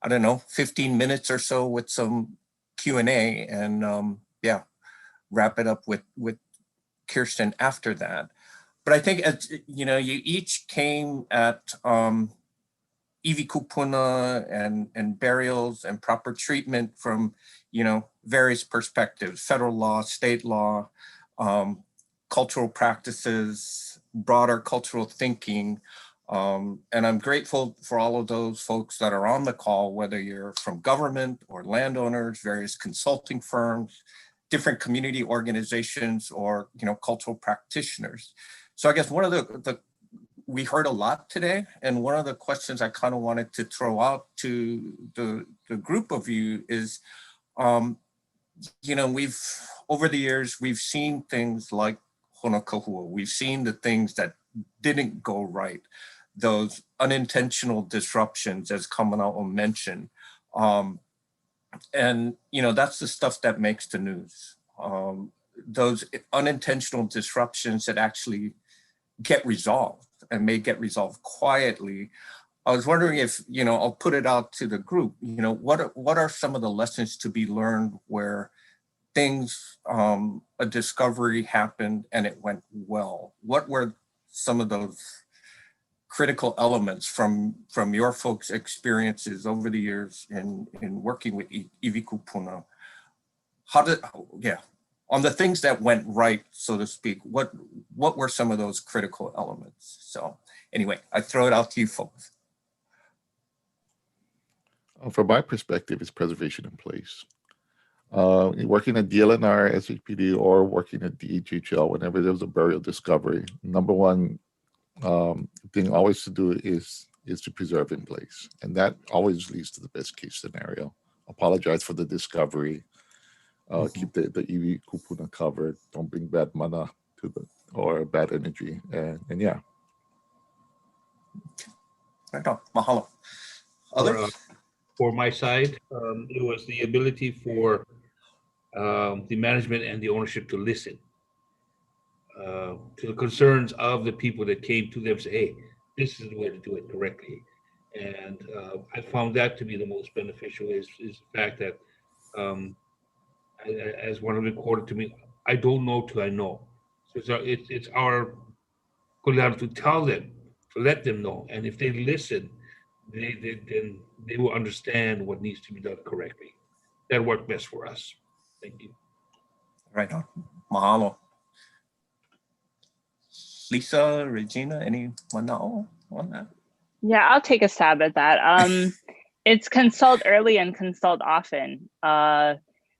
I don't know, 15 minutes or so with some Q&A and yeah, wrap it up with Kirsten after that. But I think, as you know, you each came at iwi kupuna and burials and proper treatment from, you know, various perspectives, federal law, state law, cultural practices, broader cultural thinking. And I'm grateful for all of those folks that are on the call, whether you're from government or landowners, various consulting firms, different community organizations, or, you know, cultural practitioners. So I guess one of we heard a lot today, and one of the questions I kind of wanted to throw out to the group of you is, you know, over the years, we've seen things like Honokahua. We've seen the things that didn't go right, those unintentional disruptions, as Kamana'o mentioned. And, you know, that's the stuff that makes the news. Those unintentional disruptions that actually get resolved and may get resolved quietly. I was wondering if, you know, I'll put it out to the group, you know, what are some of the lessons to be learned where things, a discovery happened and it went well? What were some of those critical elements from your folks' experiences over the years in working with iwi kupuna? On the things that went right, so to speak, what were some of those critical elements? So anyway, I throw it out to you folks. From my perspective, it's preservation in place. Working at DLNR, SHPD, or working at DHHL, whenever there was a burial discovery, number one thing always to do is to preserve in place. And that always leads to the best case scenario. Apologize for the discovery. Keep the iwi kupuna covered. Don't bring bad mana or bad energy. And yeah. Right on. Mahalo. Others? For my side, it was the ability for the management and the ownership to listen to the concerns of the people that came to them and say, hey, this is the way to do it correctly. And I found that to be the most beneficial is the fact that, as one of them quoted to me, I don't know till I know. So it's our kuleana to tell them, to let them know. And if they listen, then they will understand what needs to be done correctly. That worked best for us. Thank you. Right on. Mahalo. Lisa, Regina, any mana'o on that? Yeah, I'll take a stab at that. It's consult early and consult often.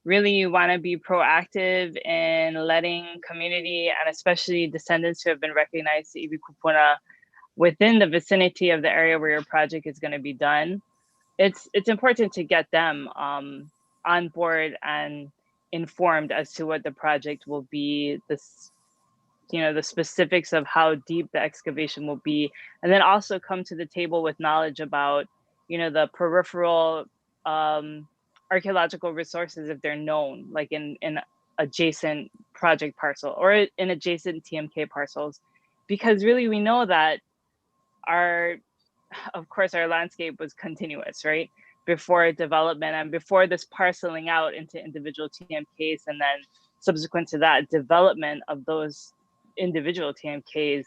Really, you want to be proactive in letting community and especially descendants who have been recognized to iwi kupuna within the vicinity of the area where your project is going to be done. It's important to get them on board and informed as to what the project will be, the specifics of how deep the excavation will be, and then also come to the table with knowledge about, the peripheral archaeological resources if they're known, like in adjacent project parcel or in adjacent TMK parcels, because really we know that of course our landscape was continuous, right? Before development and before this parceling out into individual TMKs, and then subsequent to that development of those individual TMKs.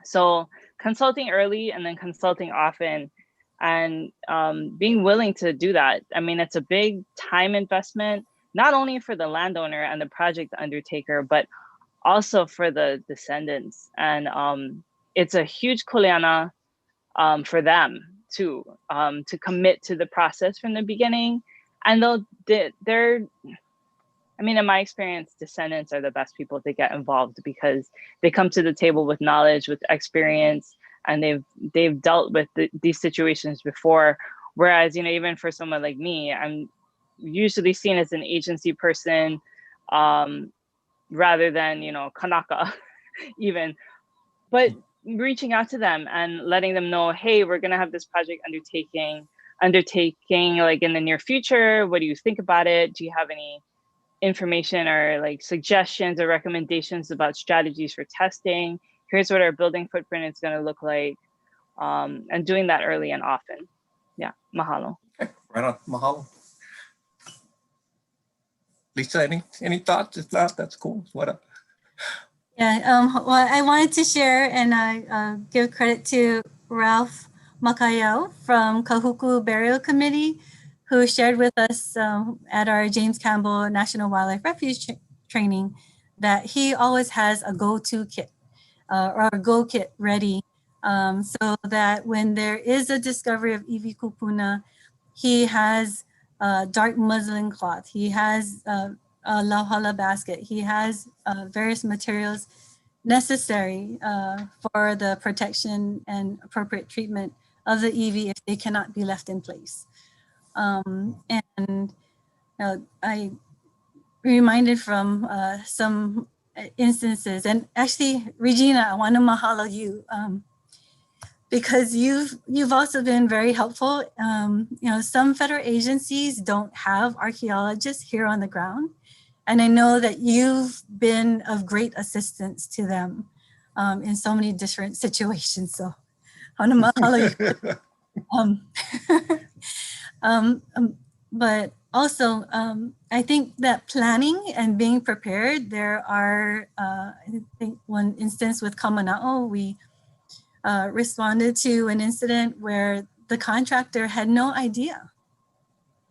So consulting early and then consulting often, and being willing to do that. I mean, it's a big time investment, not only for the landowner and the project undertaker, but also for the descendants. And it's a huge kuleana for them too, to commit to the process from the beginning. And they're, I mean, in my experience, descendants are the best people to get involved because they come to the table with knowledge, with experience, and they've dealt with these situations before. Whereas, even for someone like me, I'm usually seen as an agency person rather than, kanaka even. But reaching out to them and letting them know, hey, we're going to have this project undertaking like in the near future. What do you think about it? Do you have any information or like suggestions or recommendations about strategies for testing? Here's what our building footprint is going to look like, and doing that early and often. Yeah, mahalo. Okay, right on, mahalo. Lisa, any thoughts? If not, that's cool. What up? Yeah, well, I wanted to share and I give credit to Ralph Makaeo from Kahuku Burial Committee, who shared with us at our James Campbell National Wildlife Refuge training that he always has a go-to kit or a go kit ready, so that when there is a discovery of Iwi kupuna, he has dark muslin cloth, he has a lauhala basket, he has various materials necessary for the protection and appropriate treatment of the Iwi if they cannot be left in place. And I reminded from some instances, and actually, Regina, I want to mahalo you because you've also been very helpful. Some federal agencies don't have archaeologists here on the ground, and I know that you've been of great assistance to them in so many different situations. So I want to mahalo you. But also, I think that planning and being prepared, there are, I think one instance with Kamana'o, we responded to an incident where the contractor had no idea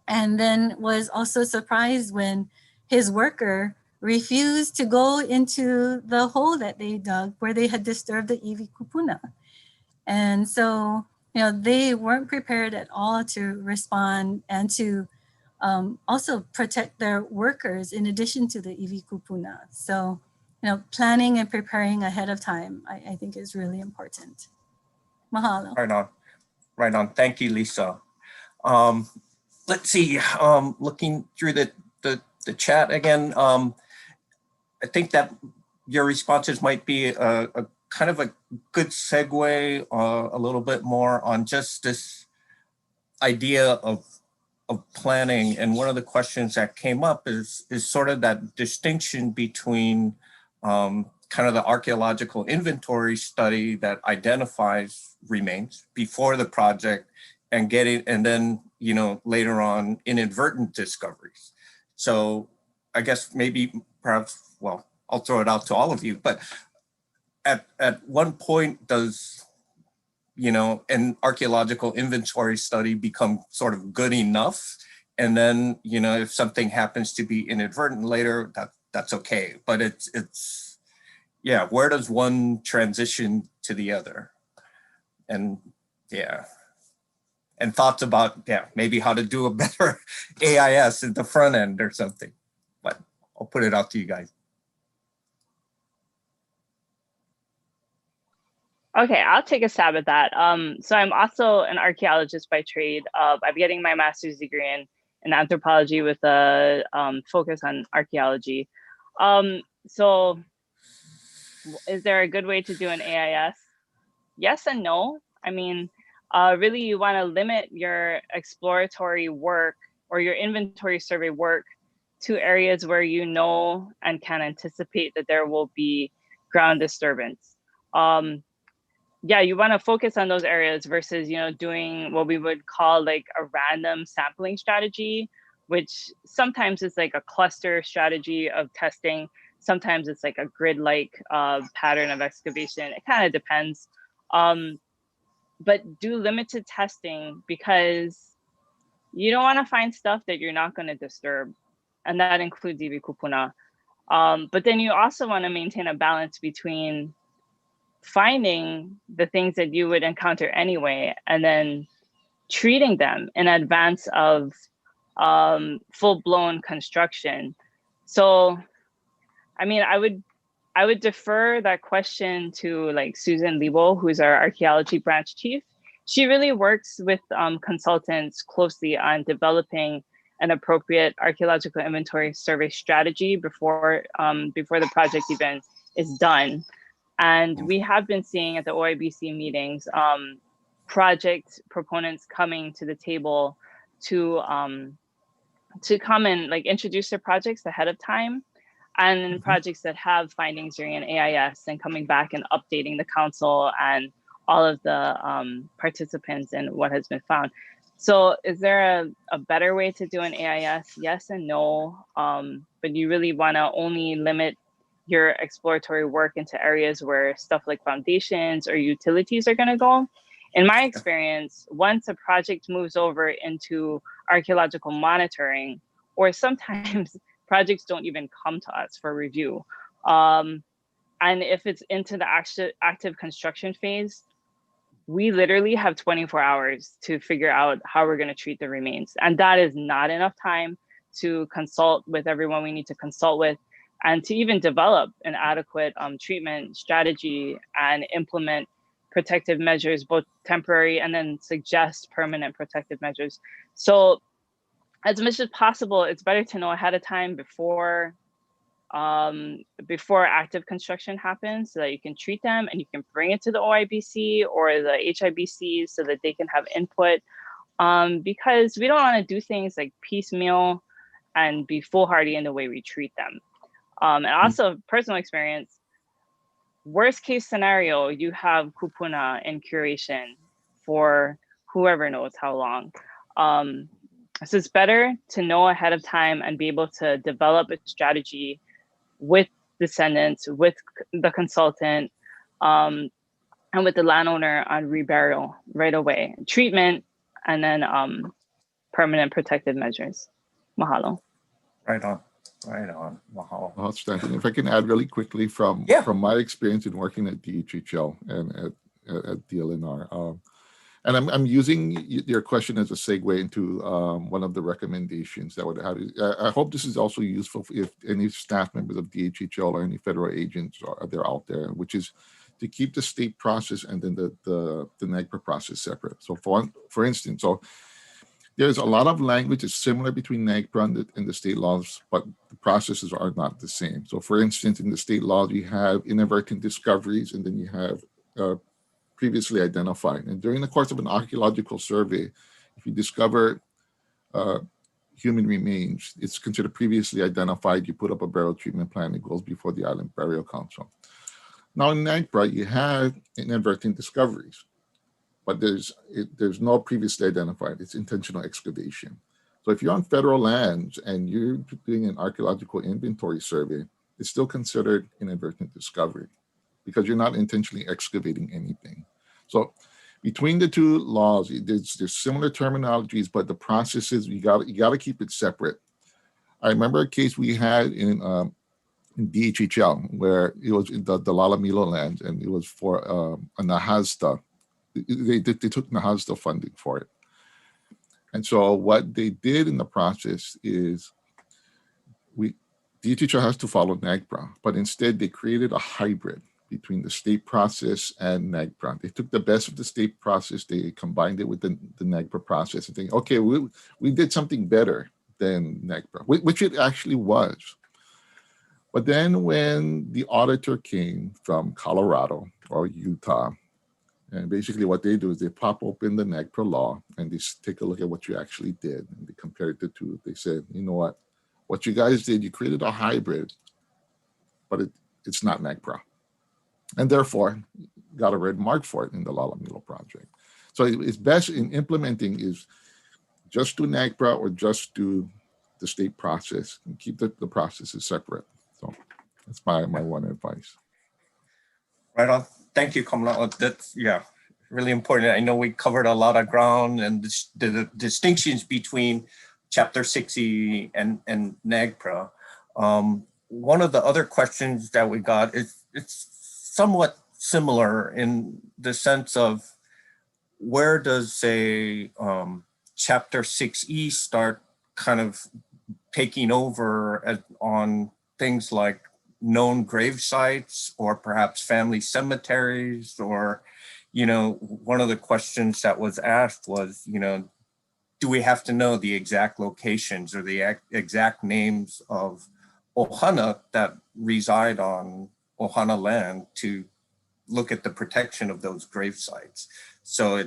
and then was also surprised when his worker refused to go into the hole that they dug where they had disturbed the Iwi kupuna. And so, they weren't prepared at all to respond and to also protect their workers in addition to the Iwi kupuna. So, planning and preparing ahead of time, I think is really important. Mahalo. Right on. Thank you, Lisa. Let's see, looking through the chat again, I think that your responses might be a kind of a good segue a little bit more on just this idea of planning. And one of the questions that came up is sort of that distinction between kind of the archaeological inventory study that identifies remains before the project and then, later on inadvertent discoveries. So I guess maybe perhaps, well, I'll throw it out to all of you, but at one point does, an archaeological inventory study become sort of good enough? And then, if something happens to be inadvertent later, that's okay. But it's yeah, where does one transition to the other? And yeah. And thoughts about, maybe how to do a better AIS at the front end or something. But I'll put it out to you guys. Okay, I'll take a stab at that. So I'm also an archaeologist by trade. I'm getting my master's degree in anthropology with a focus on archaeology. So is there a good way to do an AIS? Yes and no. I mean, really you want to limit your exploratory work or your inventory survey work to areas where you know and can anticipate that there will be ground disturbance. Yeah, you want to focus on those areas versus, doing what we would call like a random sampling strategy, which sometimes is like a cluster strategy of testing. Sometimes it's like a grid-like pattern of excavation. It kind of depends. But do limited testing because you don't want to find stuff that you're not going to disturb. And that includes Iwi kupuna. But then you also want to maintain a balance between finding the things that you would encounter anyway, and then treating them in advance of full-blown construction. So, I mean, I would defer that question to like Susan Liebel, who's our archaeology branch chief. She really works with consultants closely on developing an appropriate archaeological inventory survey strategy before the project even is done. And we have been seeing at the OIBC meetings, project proponents coming to the table to come and like introduce their projects ahead of time, and projects that have findings during an AIS and coming back and updating the council and all of the participants and what has been found. So is there a better way to do an AIS? Yes and no, but you really want to only limit your exploratory work into areas where stuff like foundations or utilities are going to go. In my experience, once a project moves over into archaeological monitoring, or sometimes projects don't even come to us for review. And if it's into the active construction phase, we literally have 24 hours to figure out how we're going to treat the remains. And that is not enough time to consult with everyone we need to consult with, and to even develop an adequate treatment strategy and implement protective measures, both temporary and then suggest permanent protective measures. So as much as possible, it's better to know ahead of time before active construction happens, so that you can treat them and you can bring it to the OIBC or the HIBC so that they can have input, because we don't want to do things like piecemeal and be foolhardy in the way we treat them. And also personal experience, worst case scenario, you have kupuna in curation for whoever knows how long. So it's better to know ahead of time and be able to develop a strategy with descendants, with the consultant, and with the landowner on reburial right away. Treatment, and then permanent protective measures. Mahalo. Right on. Right on. Mahalo. Outstanding. If I can add really quickly from my experience in working at DHHL and at DLNR, and I'm using your question as a segue into one of the recommendations that would have. I hope this is also useful if any staff members of DHHL or any federal agents are out there, which is to keep the state process and then the NAGPRA process separate. So for instance, so there's a lot of language that's similar between NAGPRA and the state laws, but the processes are not the same. So for instance, in the state laws, you have inadvertent discoveries, and then you have previously identified. And during the course of an archaeological survey, if you discover human remains, it's considered previously identified. You put up a burial treatment plan, it goes before the Island Burial Council. Now in NAGPRA, you have inadvertent discoveries, but there's no previously identified. It's intentional excavation. So if you're on federal lands and you're doing an archaeological inventory survey, it's still considered inadvertent discovery, because you're not intentionally excavating anything. So between the two laws, there's similar terminologies, but the processes, you got to keep it separate. I remember a case we had in DHHL where it was in the Lalamilo land, and it was for a Nahazda. They took Nahazda funding for it. And so what they did in the process is DHHL has to follow NAGPRA, but instead they created a hybrid between the state process and NAGPRA. They took the best of the state process, they combined it with the NAGPRA process, and think, okay, we did something better than NAGPRA, which it actually was. But then when the auditor came from Colorado or Utah, and basically what they do is they pop open the NAGPRA law and they take a look at what you actually did, and they compared the two. They said, you know what you guys did, you created a hybrid, but it's not NAGPRA. And therefore, got a red mark for it in the Lalamilo project. So it's best in implementing is just do NAGPRA or just do the state process, and keep the processes separate. So that's my one advice. Right on. Thank you, Kamana. That's, really important. I know we covered a lot of ground, and the distinctions between Chapter 6E and NAGPRA. One of the other questions that we got is, it's somewhat similar in the sense of, where does, say, Chapter 6E start kind of taking over on things like known grave sites, or perhaps family cemeteries, or, one of the questions that was asked was, do we have to know the exact locations or the exact names of ohana that reside on ohana land to look at the protection of those grave sites? So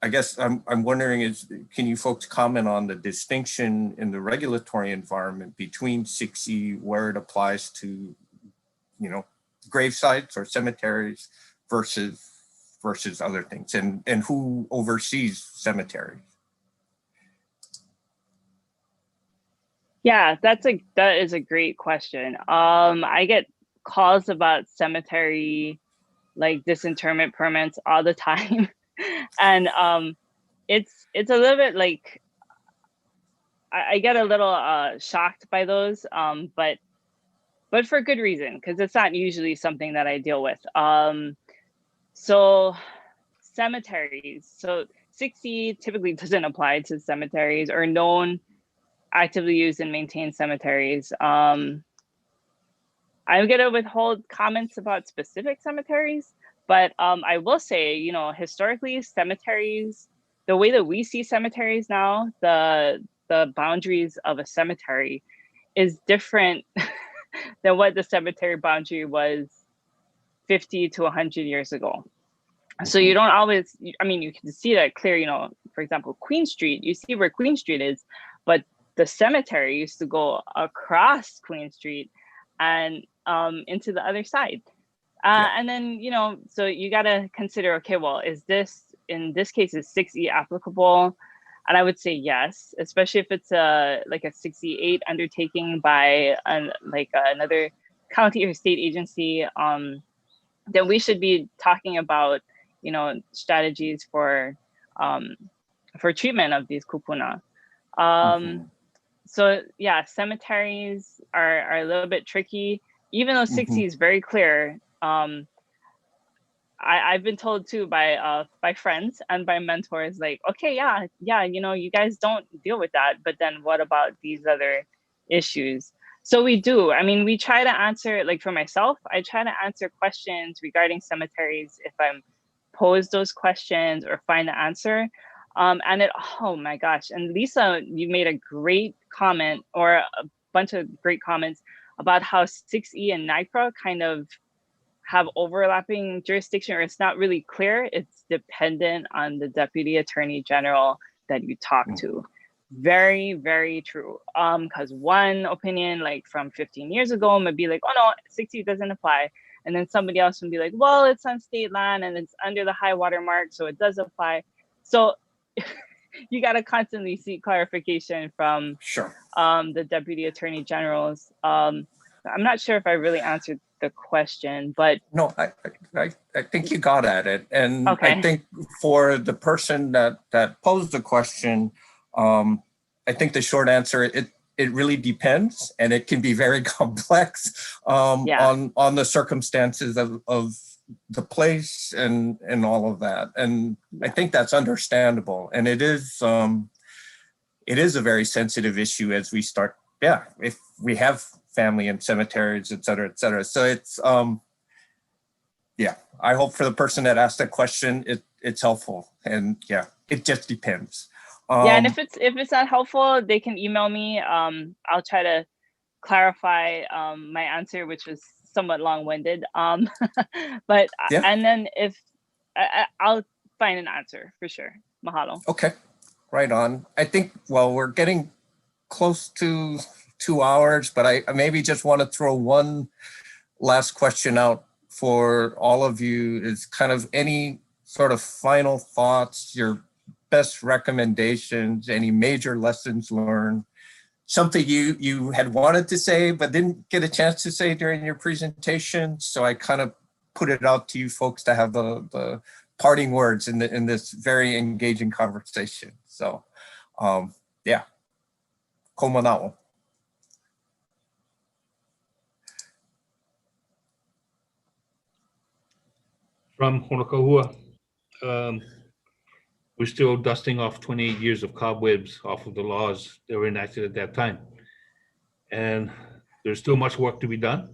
I guess I'm wondering can you folks comment on the distinction in the regulatory environment between 6E, where it applies to, grave sites or cemeteries versus other things, and who oversees cemeteries? Yeah, that is a great question. I get calls about cemetery, like disinterment permits all the time. And it's a little bit like, I get a little shocked by those, but for good reason, because it's not usually something that I deal with. So cemeteries, so 6E typically doesn't apply to cemeteries or known actively used and maintained cemeteries. I'm gonna withhold comments about specific cemeteries, but I will say, you know, historically cemeteries, the way that we see cemeteries now, the boundaries of a cemetery is different than what the cemetery boundary was 50 to 100 years ago. So you don't always, I mean, you can see that clear, you know, for example, Queen Street, you see where Queen Street is, but the cemetery used to go across Queen Street and into the other side. And then, you know, so you got to consider, okay, well, is this, in this case, is 6E applicable? And I would say yes, especially if it's like a 68 undertaking by another county or state agency, then we should be talking about, you know, strategies for treatment of these kupuna. So yeah, cemeteries are a little bit tricky, even though 6E is very clear. I've been told too by friends and by mentors, like, okay, yeah, you know, you guys don't deal with that, but then what about these other issues? So we do. I mean, we try to answer, like for myself, I try to answer questions regarding cemeteries if I'm posed those questions or find the answer. And it, oh my gosh. And Lisa, you made a great comment, or a bunch of great comments about how 6E and NAGPRA kind of have overlapping jurisdiction, or it's not really clear. It's dependent on the Deputy Attorney General that you talk to. Very, very true. Because one opinion, like from 15 years ago, might be like, oh no, 6E doesn't apply. And then somebody else would be like, well, it's on state land and it's under the high water mark, so it does apply. So you got to constantly seek clarification from the Deputy Attorney Generals. I'm not sure if I really answered the question, but no, I think you got at it. And I think for the person that posed the question, I think the short answer, it really depends, and it can be very complex on the circumstances of the place and all of that. And I think that's understandable. And it is a very sensitive issue as we start, if we have family and cemeteries, et cetera, et cetera. So it's, I hope for the person that asked that question, it's helpful. And it just depends. And if it's not helpful, they can email me. I'll try to clarify my answer, which was somewhat long-winded. But and then if I'll find an answer for sure. Mahalo. Okay, right on. I think, well, we're getting close to 2 hours, but I maybe just want to throw one last question out for all of you. Is kind of any sort of final thoughts, your best recommendations, any major lessons learned, something you had wanted to say but didn't get a chance to say during your presentation. So I kind of put it out to you folks to have the parting words in this very engaging conversation. So Komana'o. From Honokahua, we're still dusting off 28 years of cobwebs off of the laws that were enacted at that time. And there's still much work to be done.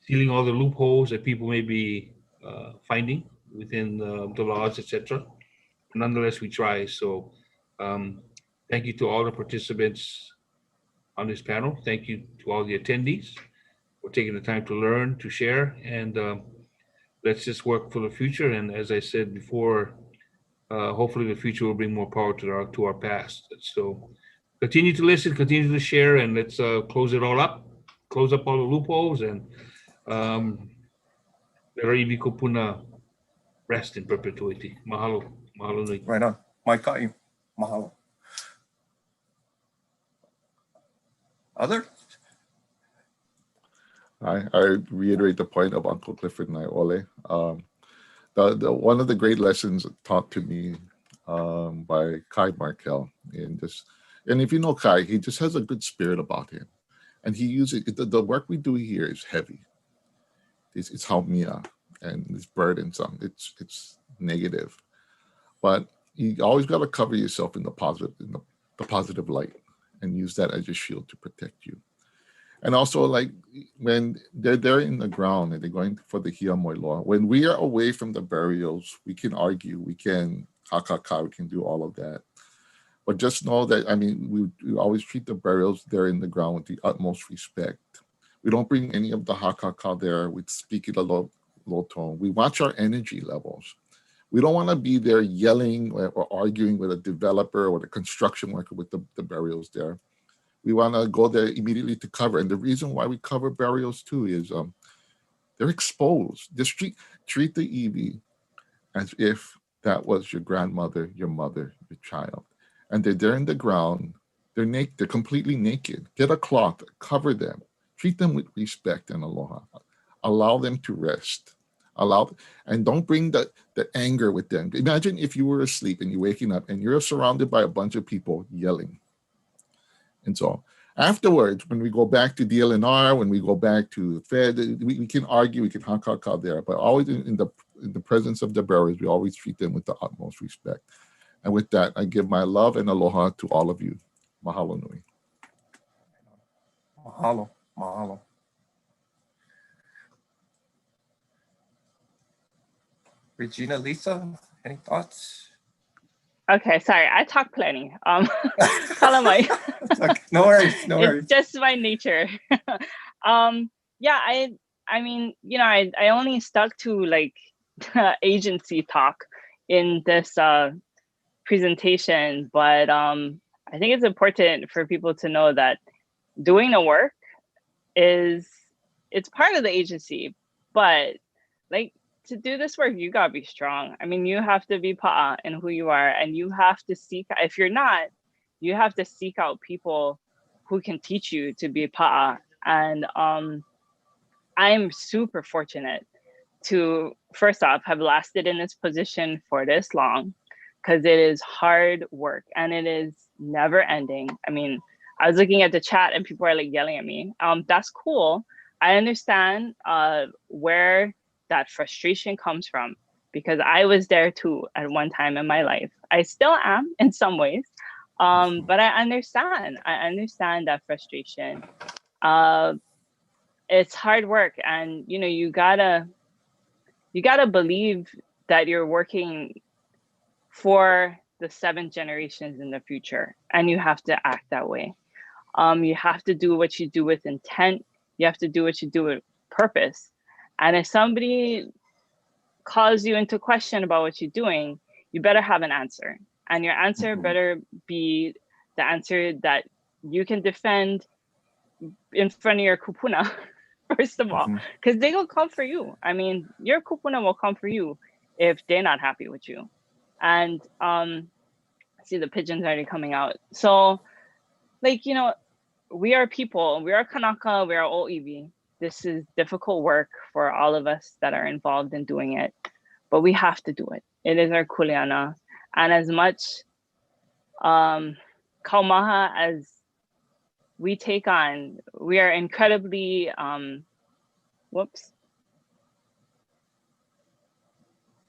Sealing all the loopholes that people may be finding within the laws, etc. Nonetheless, we try. So thank you to all the participants on this panel. Thank you to all the attendees for taking the time to learn, to share, and let's just work for the future. And as I said before, hopefully the future will bring more power to our past. So continue to listen, continue to share, and let's close it all up, close up all the loopholes, and let our iwi kupuna rest in perpetuity. Mahalo. Mahalo nui. Right on. Maikai. Mahalo. Other? I reiterate the point of Uncle Clifford and Iole. One of the great lessons taught to me by Kai Markel, and if you know Kai, he just has a good spirit about him, and he uses the work we do here is heavy. It's haumia, and it's burdensome. It's negative, but you always got to cover yourself in the positive light, and use that as your shield to protect you. And also, like when they're in the ground and they're going for the hiamoiloa, when we are away from the burials, we can argue, we can hakaka, we can do all of that. But just know that, I mean, we always treat the burials there in the ground with the utmost respect. We don't bring any of the hakaka there. We speak it a low tone. We watch our energy levels. We don't want to be there yelling or arguing with a developer or the construction worker with the burials there. We want to go there immediately to cover. And the reason why we cover burials too is they're exposed. Just treat the iwi as if that was your grandmother, your mother, your child. And they're there in the ground. They're naked. They're completely naked. Get a cloth, cover them. Treat them with respect and aloha. Allow them to rest. And don't bring the anger with them. Imagine if you were asleep and you're waking up and you're surrounded by a bunch of people yelling. And so afterwards, when we go back to DLNR, when we go back to Fed, we can argue, we can hakaka there, but always in the presence of the bearers, we always treat them with the utmost respect. And with that, I give my love and aloha to all of you. Mahalo nui. Mahalo, mahalo. Regina, Lisa, any thoughts? Okay, sorry, I talk plenty. Kalamai. No worries, no worries. It's just my nature. Yeah, I mean, you know, I only stuck to like agency talk in this presentation, but I think it's important for people to know that doing the work it's part of the agency, but like to do this work, you gotta be strong. I mean, you have to be pa'a in who you are, and you have to seek, if you're not, you have to seek out people who can teach you to be pa'a. And I'm super fortunate to, first off, have lasted in this position for this long, because it is hard work and it is never ending. I mean, I was looking at the chat and people are like yelling at me. That's cool. I understand where that frustration comes from, because I was there too at one time in my life. I still am in some ways, but I understand that frustration. It's hard work, and you know, you gotta believe that you're working for the 7 generations in the future, and you have to act that way. You have to do what you do with intent. You have to do what you do with purpose. And if somebody calls you into question about what you're doing, you better have an answer. And your answer better be the answer that you can defend in front of your kupuna, first of all, because they will come for you. I mean, your kupuna will come for you if they're not happy with you. And I see the pigeons already coming out. So, like, you know, we are people, we are Kanaka, we are O'iwi. This is difficult work for all of us that are involved in doing it, but we have to do it. It is our kuleana. And as much kaumaha as we take on, we are incredibly,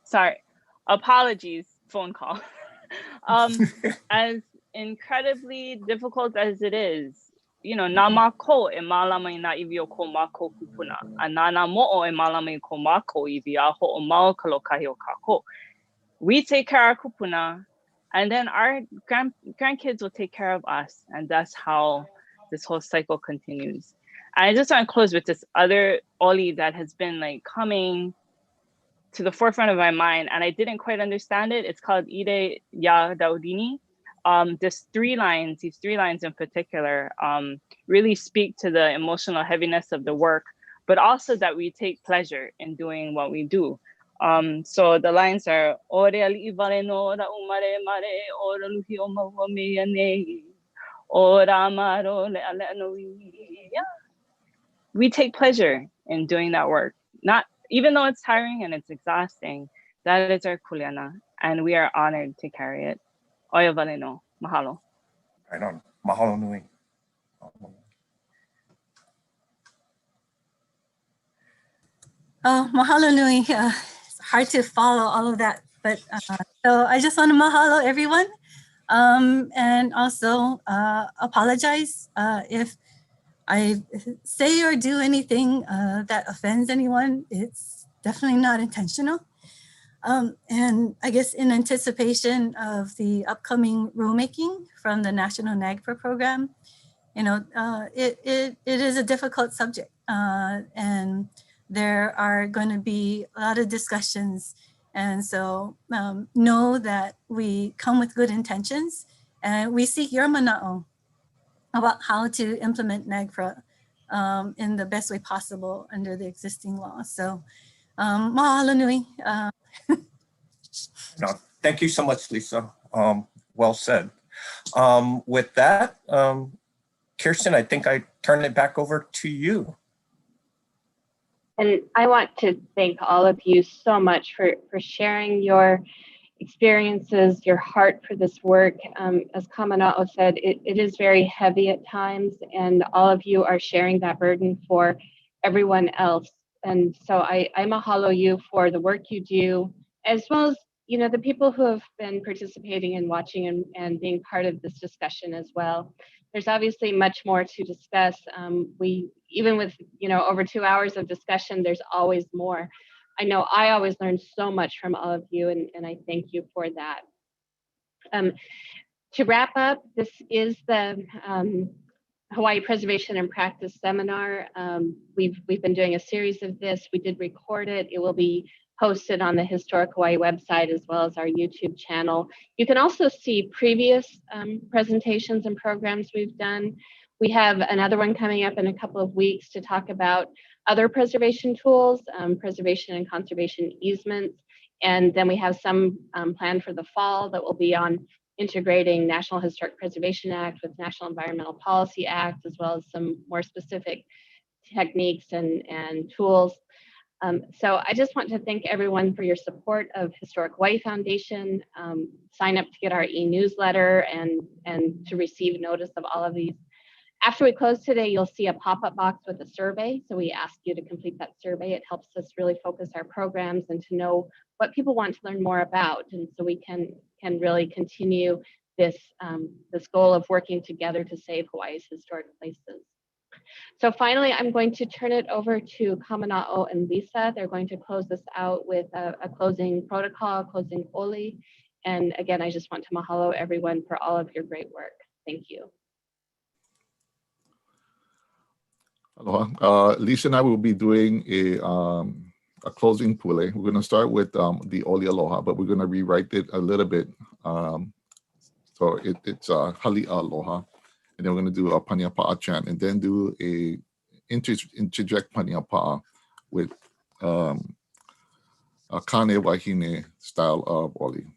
sorry, apologies, phone call. As incredibly difficult as it is, you know, nama ko e malama na iwi o ko mako kupuna, anana mo'o e malama ko mako iwi a ho o mao kalokahi o kako. We take care of kupuna, and then our grandkids will take care of us, and that's how this whole cycle continues. And I just want to close with this other oli that has been like coming to the forefront of my mind, and I didn't quite understand it. It's called Ide Ya Daudini. These 3 lines in particular, really speak to the emotional heaviness of the work, but also that we take pleasure in doing what we do. So the lines are, we take pleasure in doing that work. Not even though it's tiring and it's exhausting, That is our kuleana, and we are honored to carry it. Oia wale no. Mahalo. Right on. Mahalo nui. Oh, mahalo nui. It's hard to follow all of that, but so I just want to mahalo everyone, and also apologize if I say or do anything that offends anyone. It's definitely not intentional. And I guess in anticipation of the upcoming rulemaking from the National NAGPRA program, you know, it is a difficult subject, and there are going to be a lot of discussions. And so know that we come with good intentions, and we seek your mana'o about how to implement NAGPRA in the best way possible under the existing law. So mahalo nui. No, thank you so much, Lisa. Well said. With that, Kirsten, I think I turn it back over to you. And I want to thank all of you so much for sharing your experiences, your heart for this work. As Kamana said, it is very heavy at times, and all of you are sharing that burden for everyone else. And so I mahalo you for the work you do, as well as, you know, the people who have been participating and watching and being part of this discussion as well. There's obviously much more to discuss. Even with, you know, over 2 hours of discussion, there's always more. I know I always learn so much from all of you, and I thank you for that. To wrap up, this is the Hawaii Preservation and Practice Seminar. We've been doing a series of this. We did record it. It will be posted on the Historic Hawaii website as well as our YouTube channel. You can also see previous presentations and programs we've done. We have another one coming up in a couple of weeks to talk about other preservation tools, preservation and conservation easements. And then we have some planned for the fall that will be on integrating National Historic Preservation Act with National Environmental Policy Act, as well as some more specific techniques and tools. So I just want to thank everyone for your support of Historic Hawaii Foundation. Sign up to get our e-newsletter and to receive notice of all of these. After we close today, you'll see a pop-up box with a survey. So we ask you to complete that survey. It helps us really focus our programs and to know what people want to learn more about. And so we can really continue this, this goal of working together to save Hawaii's historic places. So finally, I'm going to turn it over to Kamana and Lisa. They're going to close this out with a closing protocol, closing oli. And again, I just want to mahalo everyone for all of your great work. Thank you. Aloha. Lisa and I will be doing a closing pule. We're going to start with the oli aloha, but we're going to rewrite it a little bit. So it's hali aloha. And then we're going to do a paniapa'a chant and then do a interject paniapa'a with a kane wahine style of oli.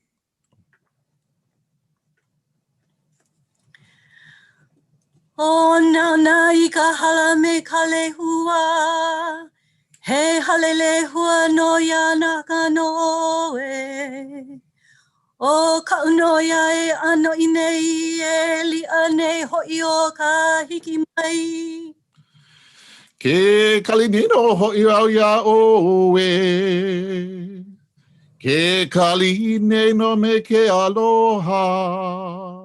O nana I ka hala me ka lehua, he hale lehua no ya na ka no e. O ka unoia e ano I nei e li ane ho'i o ka hiki mai. Ke kalinino ho'i au ia o e. Ke kaline no me ke aloha.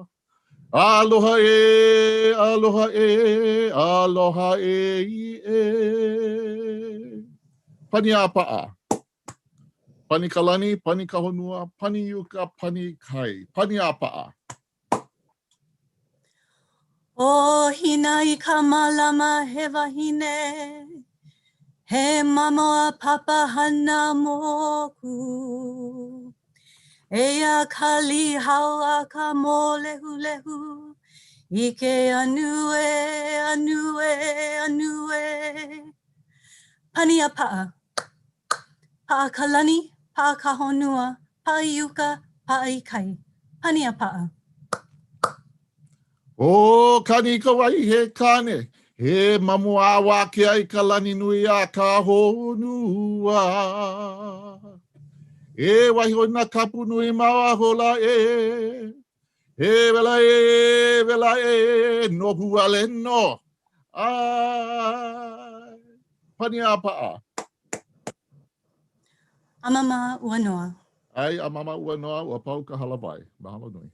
Aloha e, aloha e, aloha e. Paniapa'a. Pani kalani, pani kahonua, pani yuka, pani kai. Paniapa'a. O hina I ka malama he wahine, he mamo a papa hana moku. Eia ka lihaua ka mo lehu lehu, ike anue, anue, anue. Paniapa'a. Pa'a kalani, pa'a kahonua, pa'a yuka, pa'a ikai. Paniapa'a. O kani ka wai he kane, he mamu awa ke ai ka lani nui a ka honua. E wahi o nā kapu nui maua hola e. E vela e, no huale no. Ai, pani a paa. Amama ua noa. Ai, a mama ua noa ua pau ka halawai. Mahalo nui.